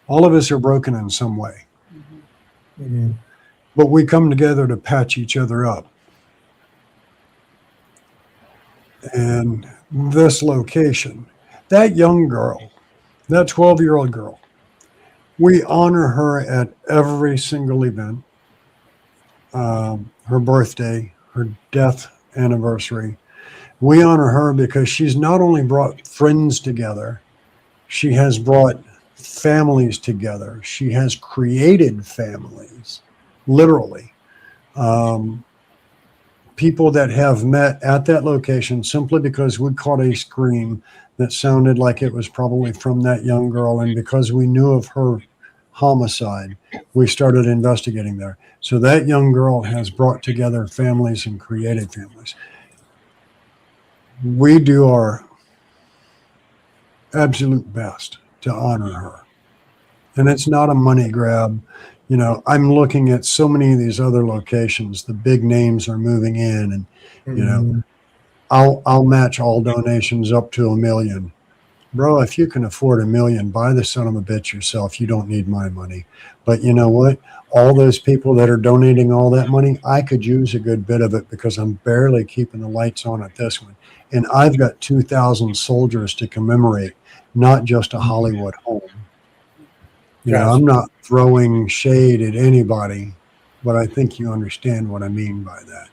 S3: all of us are broken in some way.
S2: Mhm.
S3: But we come together to patch each other up. And this location, that young girl, that 12-year-old girl, we honor her at every single event. Her birthday, her death anniversary. We honor her because she's not only brought friends together, she has brought families together. She has created families, literally. People that have met at that location simply because we caught a scream that sounded like it was probably from that young girl. And because we knew of her homicide, we started investigating there. So that young girl has brought together families and created families. We do our absolute best to honor her. And it's not a money grab. I'm looking at so many of these other locations. The big names are moving in, and I'll match all donations up to $1 million. bro, if you can afford $1 million, buy the son of a bitch yourself. You don't need my money. But you know what? All those people that are donating all that money, I could use a good bit of it because I'm barely keeping the lights on at this one. And I've got 2,000 soldiers to commemorate, not just a Hollywood home. You know,
S2: Yes.
S3: I'm not throwing shade at anybody, but I think you understand what I mean by that.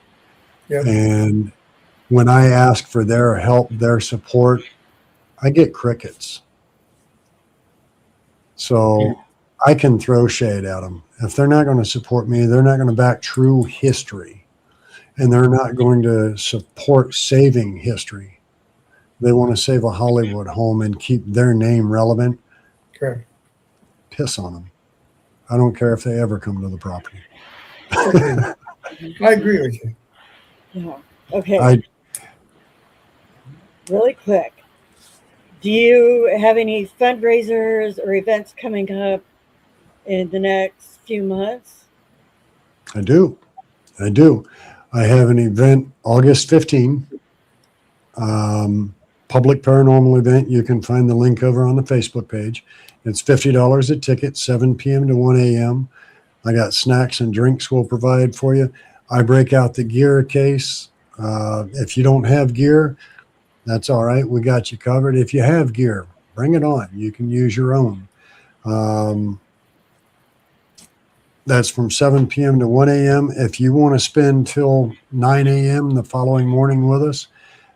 S2: Yep.
S3: And when I ask for their help, their support, I get crickets. So I can throw shade at them. If they're not going to support me, they're not going to back true history, and they're not going to support saving history. They want to save a Hollywood home and keep their name relevant.
S2: Correct.
S3: Piss on them. I don't care if they ever come to the property.
S2: Okay. I agree with you.
S1: Yeah. Okay.
S3: I
S1: Really quick. Do you have any fundraisers or events coming up in the next few months?
S3: do. I have an event August 15, public paranormal event. You can find the link over on the Facebook page. It's $50 a ticket, 7 p.m. to 1 a.m. I got snacks and drinks we'll provide for you. I break out the gear case. If you don't have gear, that's all right. We got you covered. If you have gear, bring it on. You can use your own. That's from 7 p.m. to 1 a.m. If you want to spend till 9 a.m. the following morning with us,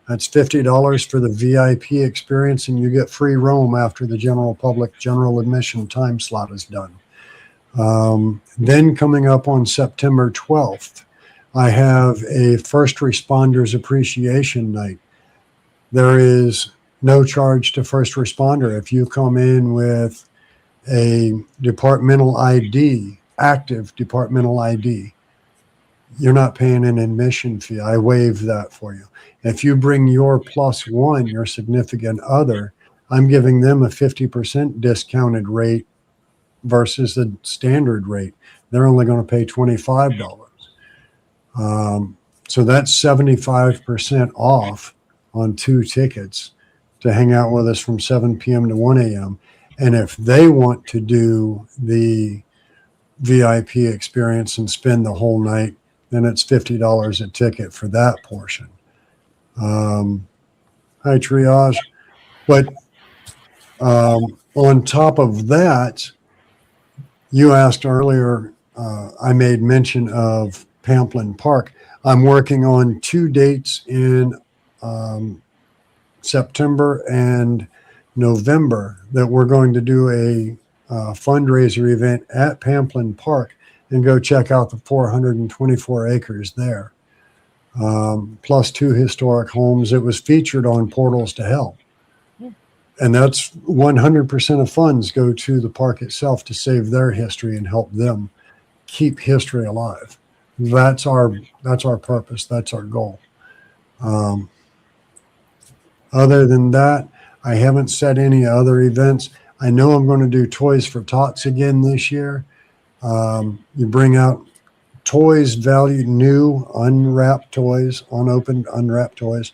S3: that's $50 for the VIP experience, and you get free roam after the general public general admission time slot is done. Then coming up on September 12th, I have a First Responders Appreciation Night. There is no charge to first responder. If you come in with a departmental ID, active departmental ID, you're not paying an admission fee. I waive that for you. If you bring your +1, your significant other, I'm giving them a 50% discounted rate versus the standard rate. They're only going to pay $25. So that's 75% off on 2 tickets to hang out with us from 7 p.m. to 1 a.m. And if they want to do the VIP experience and spend the whole night, then it's $50 a ticket for that portion. Hi, Triage. But on top of that, you asked earlier, I made mention of Pamplin Park. I'm working on 2 dates in September and November that we're going to do a fundraiser event at Pamplin Park and go check out the 424 acres there, plus 2 historic homes. It was featured on Portals to Hell. And that's 100% of funds go to the park itself to save their history and help them keep history alive. That's our purpose. That's our goal. Other than that, I haven't set any other events. I know I'm going to do Toys for Tots again this year. You bring out toys valued new, unwrapped toys, unopened, unwrapped toys,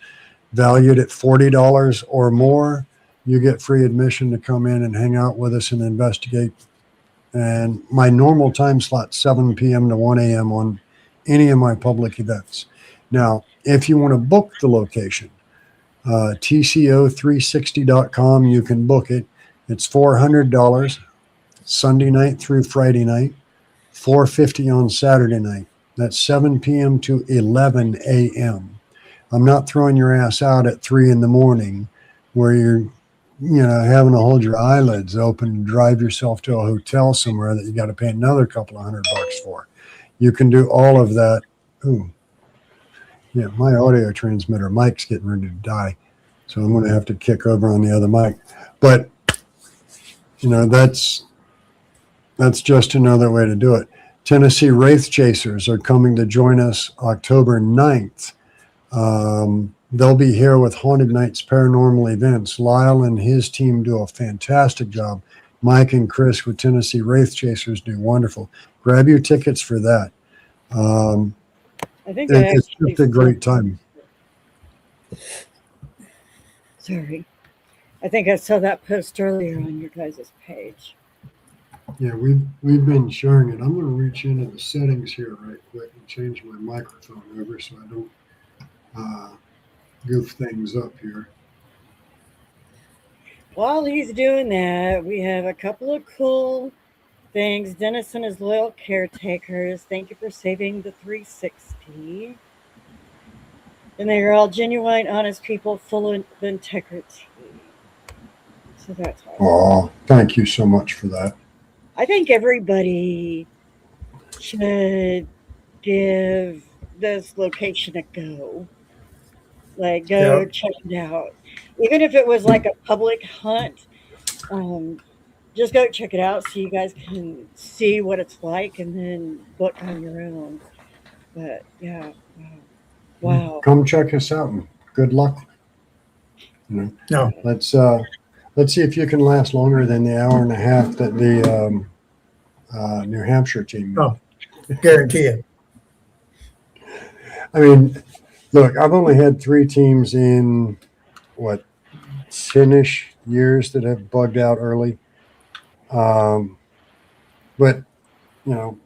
S3: valued at $40 or more. You get free admission to come in and hang out with us and investigate. And my normal time slot, 7 p.m. to 1 a.m. on any of my public events. Now, if you want to book the location, TCO360.com, you can book it. It's $400 Sunday night through Friday night, $450 on Saturday night. That's 7 p.m. to 11 a.m. I'm not throwing your ass out at 3 in the morning where you're having to hold your eyelids open and drive yourself to a hotel somewhere that you got to pay another couple of $100 for. You can do all of that. Ooh, yeah, my audio transmitter mic's getting ready to die, so I'm going to have to kick over on the other mic. But that's just another way to do it. Tennessee Wraith Chasers are coming to join us October 9th. They'll be here with Haunted Nights Paranormal Events. Lyle and his team do a fantastic job. Mike and Chris with Tennessee Wraith Chasers do wonderful. Grab your tickets for that.
S1: I think
S3: It's just a great time.
S1: Sorry. I think I saw that post earlier on your guys' page.
S3: Yeah, we've been sharing it. I'm going to reach into the settings here right quick and change my microphone over so I don't goof things up here.
S1: While he's doing that, we have a couple of cool things. Dennis and his loyal caretakers, thank you for saving the 360. And they are all genuine, honest people full of integrity. So that's awesome.
S3: Oh, thank you so much for that.
S1: I think everybody should give this location a go. Like, go check it out. Even if it was like a public hunt, just go check it out so you guys can see what it's like and then book on your own. But yeah, wow.
S3: Come check us out and good luck. You know,
S2: No,
S3: let's see if you can last longer than the hour and a half that the New Hampshire team.
S2: Oh. Guarantee it.
S3: I mean, look, I've only had 3 teams in what 10-ish years that have bugged out early. But you know,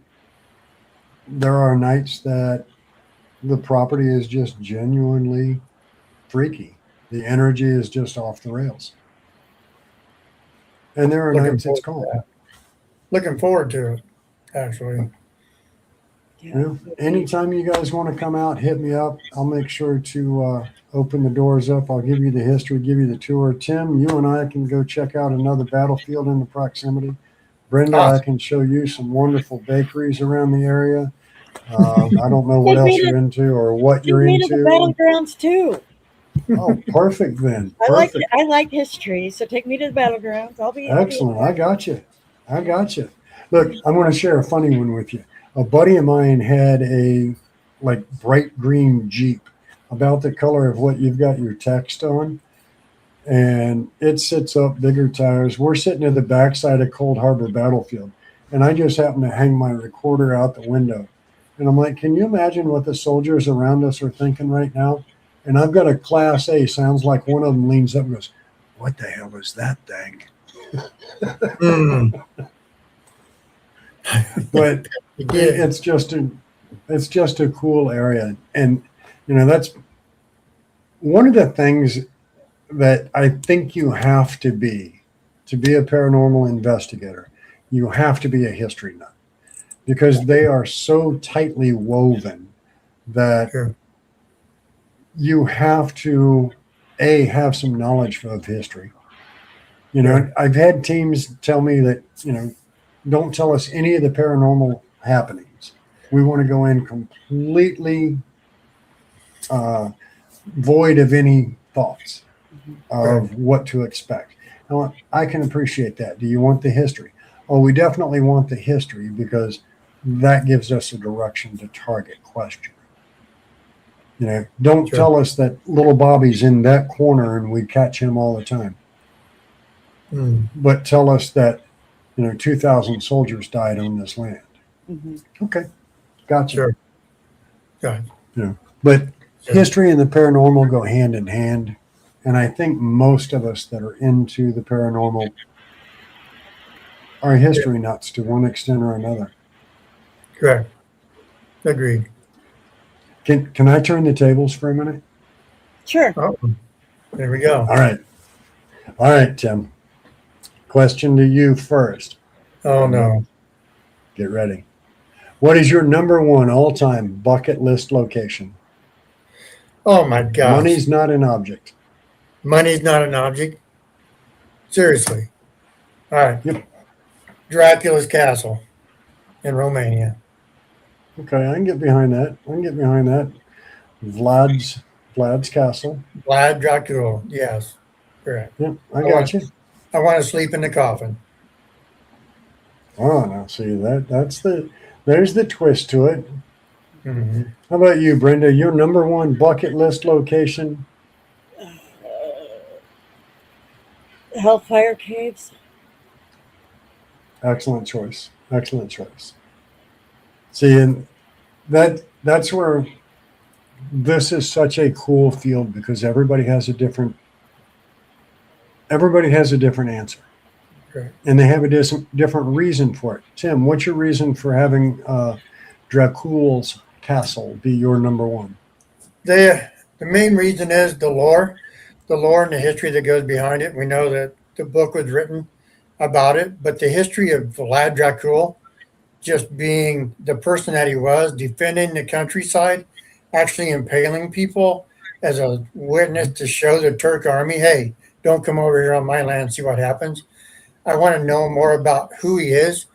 S3: there are nights that the property is just genuinely freaky. The energy is just off the rails. And there are
S2: Looking
S3: nights it's
S2: forward
S3: calm.
S2: Looking forward to it, actually.
S1: Yeah.
S3: You know, anytime you guys want to come out, hit me up. I'll make sure to open the doors up. I'll give you the history, give you the tour. Tim, you and I can go check out another battlefield in the proximity. Brenda, I can show you some wonderful bakeries around the area. I don't know what else you're into or what you're
S1: Take me to the
S3: into.
S1: battlegrounds too.
S3: Oh, perfect then.
S1: I
S3: Perfect.
S1: like history, so take me to the battlegrounds. I'll be
S3: Excellent. I got you. Look, I'm going to share a funny one with you. A buddy of mine had a like bright green Jeep about the color of what you've got your text on. And it sits up, bigger tires. We're sitting at the backside of Cold Harbor Battlefield. And I just happened to hang my recorder out the window. And I'm like, can you imagine what the soldiers around us are thinking right now? And I've got a Class A. Sounds like one of them leans up and goes, what the hell is that thing? But it's just a cool area. And, you know, that's one of the things that I think you have to be a paranormal investigator. You have to be a history nut because they are so tightly woven that
S2: Sure.
S3: you have to have some knowledge of history. You know, I've had teams tell me that, you know, don't tell us any of the paranormal happenings. We want to go in completely void of any thoughts of what to expect. Now, I can appreciate that. Do you want the history? Oh, we definitely want the history because that gives us a direction to target question. You know, don't tell us that little Bobby's in that corner and we catch him all the time. But tell us that, you know, 2,000 soldiers died on this land.
S1: Mm-hmm.
S3: Okay, gotcha.
S2: Sure. Yeah.
S3: You know, but history and the paranormal go hand in hand. And I think most of us that are into the paranormal are history nuts to one extent or another.
S2: Correct. Agreed.
S3: Can I turn the tables for a minute?
S1: Sure.
S2: Oh, there we go.
S3: All right, Tim. Question to you first.
S2: Oh, no.
S3: Get ready. What is your number one all-time bucket list location?
S2: Oh, my gosh.
S3: Money's not an object.
S2: Money's not an object? Seriously. All right.
S3: Yep.
S2: Dracula's castle in Romania.
S3: Okay, I can get behind that. Vlad's castle.
S2: Vlad Dracula. Yes. Correct.
S3: Yep, I got you.
S2: I want to sleep in the coffin.
S3: Oh, now see there's the twist to it.
S2: Mm-hmm.
S3: How about you, Brenda? Your number one bucket list location?
S1: Hellfire Caves.
S3: Excellent choice. See, and that's where this is such a cool field because everybody has a different everybody has a different answer.
S2: Okay.
S3: And they have a different reason for it. Tim, what's your reason for having Dracul's castle be your number one?
S2: The main reason is the lore and the history that goes behind it. We know that the book was written about it, but the history of Vlad Dracul, just being the person that he was, defending the countryside, actually impaling people as a witness to show the Turk army, hey, don't come over here on my land and see what happens. I want to know more about who he is,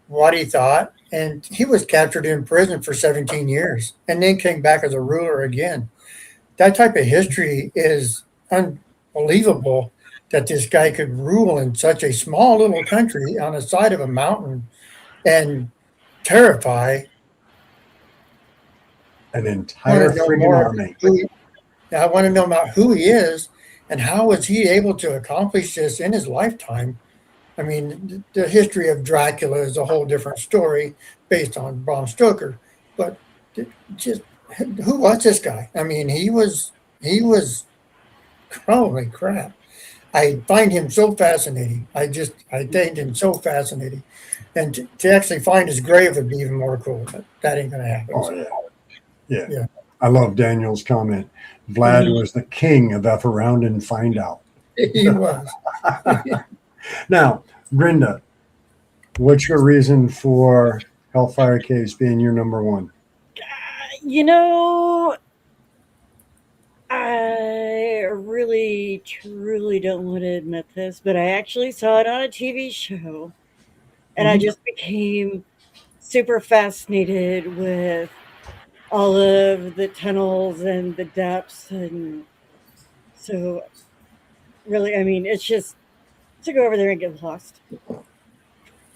S2: what he thought. And he was captured in prison for 17 years and then came back as a ruler again. That type of history is unbelievable, that this guy could rule in such a small little country on the side of a mountain and terrify
S3: An entire freaking army.
S2: I want to know about who he is and how was he able to accomplish this in his lifetime. I mean, the history of Dracula is a whole different story based on Bram Stoker, but just who was this guy? I mean, he was holy crap. I find him so fascinating. I find him so fascinating. And to actually find his grave would be even more cool, but that ain't going to happen.
S3: Oh, yeah. I love Daniel's comment. Vlad was the king of F around and find out.
S2: He was.
S3: Now, Brenda, what's your reason for Hellfire Caves being your number one?
S1: You know, I really, truly don't want to admit this, but I actually saw it on a TV show, and I just became super fascinated with all of the tunnels and the depths. And so, really, I mean, it's just to go over there and get lost.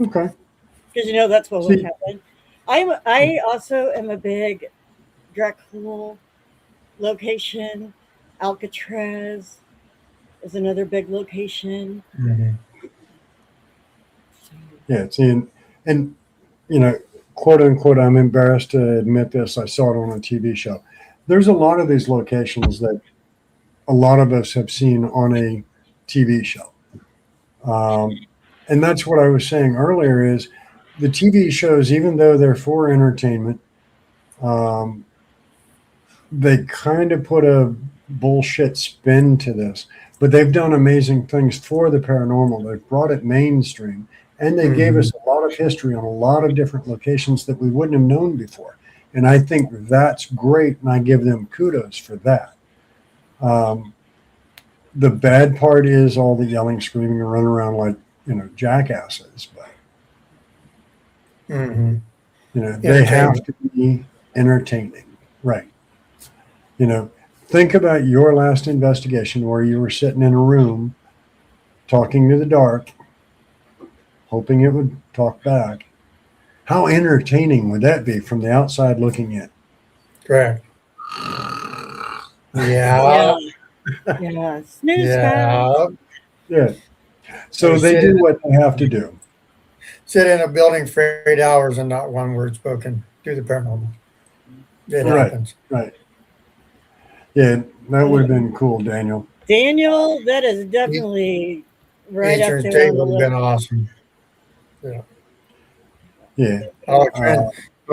S3: Okay.
S1: Because that's what would happen. I also am a big Dracul location. Alcatraz is another big location.
S2: Mm-hmm.
S3: Yeah, and quote unquote, I'm embarrassed to admit this, I saw it on a TV show. There's a lot of these locations that a lot of us have seen on a TV show. And that's what I was saying earlier is the TV shows, even though they're for entertainment, they kind of put a bullshit spin to this, but they've done amazing things for the paranormal. They've brought it mainstream, and they gave us a lot of history on a lot of different locations that we wouldn't have known before. And I think that's great, and I give them kudos for that. The bad part is all the yelling, screaming, and running around like, jackasses. But, they have to be entertaining. Right. Think about your last investigation where you were sitting in a room talking to the dark, hoping it would talk back. How entertaining would that be from the outside looking in?
S2: Correct. Yeah.
S1: Yeah. Snooze fest.
S3: Yeah. So they do what they have to do.
S2: Sit in a building for 8 hours and not one word spoken. Do the paranormal. It happens.
S3: Right. Yeah, that would have been cool, Daniel.
S1: Daniel, that is definitely right up
S2: Eastern
S1: there.
S2: State would have been awesome.
S3: Yeah.
S2: I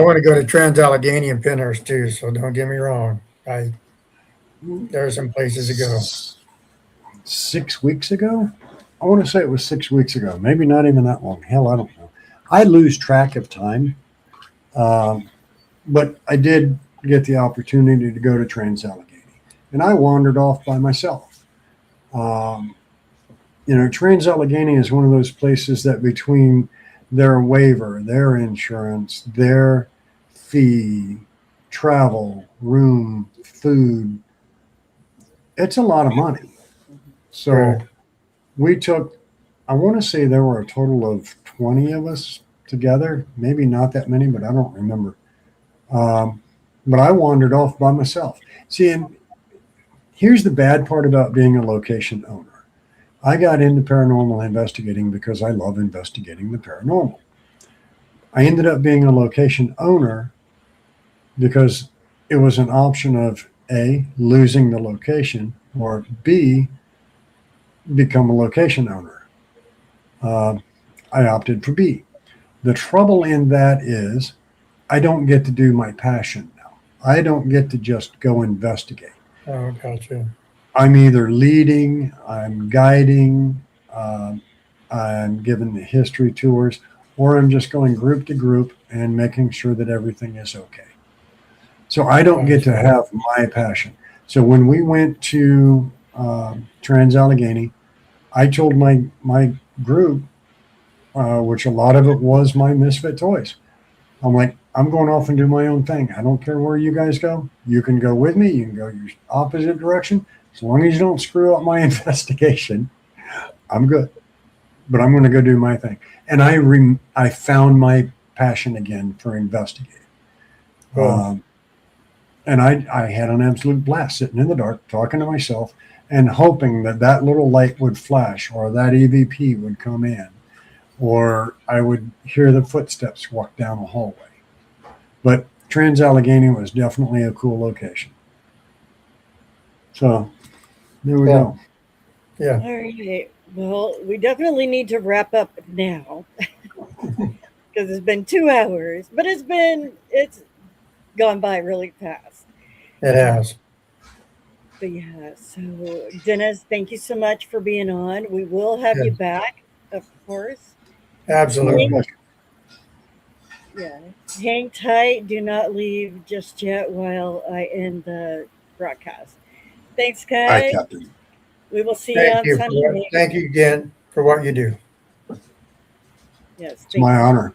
S2: want to go to Trans Allegheny and Pinhurst too, so don't get me wrong. There are some places to go.
S3: 6 weeks ago? I want to say it was 6 weeks ago. Maybe not even that long. Hell, I don't know. I lose track of time. But I did get the opportunity to go to Trans Allegheny. And I wandered off by myself. Trans Allegheny is one of those places that between their waiver, their insurance, their fee, travel, room, food, it's a lot of money. So we took, I want to say there were a total of 20 of us together, maybe not that many, but I don't remember. But I wandered off by myself. See, and here's the bad part about being a location owner. I got into paranormal investigating because I love investigating the paranormal. I ended up being a location owner because it was an option of A, losing the location, or B, become a location owner. I opted for B. The trouble in that is I don't get to do my passion now. I don't get to just go investigate.
S2: Oh, gotcha.
S3: I'm either leading, I'm guiding, I'm giving the history tours, or I'm just going group to group and making sure that everything is okay. So I don't get to have my passion. So when we went to Trans-Allegheny, I told my group, which a lot of it was my Misfit toys, I'm like, I'm going off and do my own thing. I don't care where you guys go. You can go with me. You can go your opposite direction. As long as you don't screw up my investigation, I'm good. But I'm going to go do my thing. And I found my passion again for investigating.
S2: Cool.
S3: And I had an absolute blast sitting in the dark, talking to myself and hoping that that little light would flash or that EVP would come in or I would hear the footsteps walk down the hallway. But Trans-Allegheny was definitely a cool location. So there we go.
S2: Yeah.
S1: All right. Well, we definitely need to wrap up now because it's been 2 hours, but it's gone by really fast.
S2: It has.
S1: But yeah, so Dennis, thank you so much for being on. We will have you
S2: Yes.
S1: back, of course.
S2: Absolutely.
S1: Yeah. Hang tight. Do not leave just yet while I end the broadcast. Thanks,
S3: Hi,
S1: guys.
S3: Captain.
S1: We will see you
S2: Thank
S1: on
S2: you.
S1: Sunday.
S2: Thank you again for what you do.
S1: Yes.
S3: It's my honor.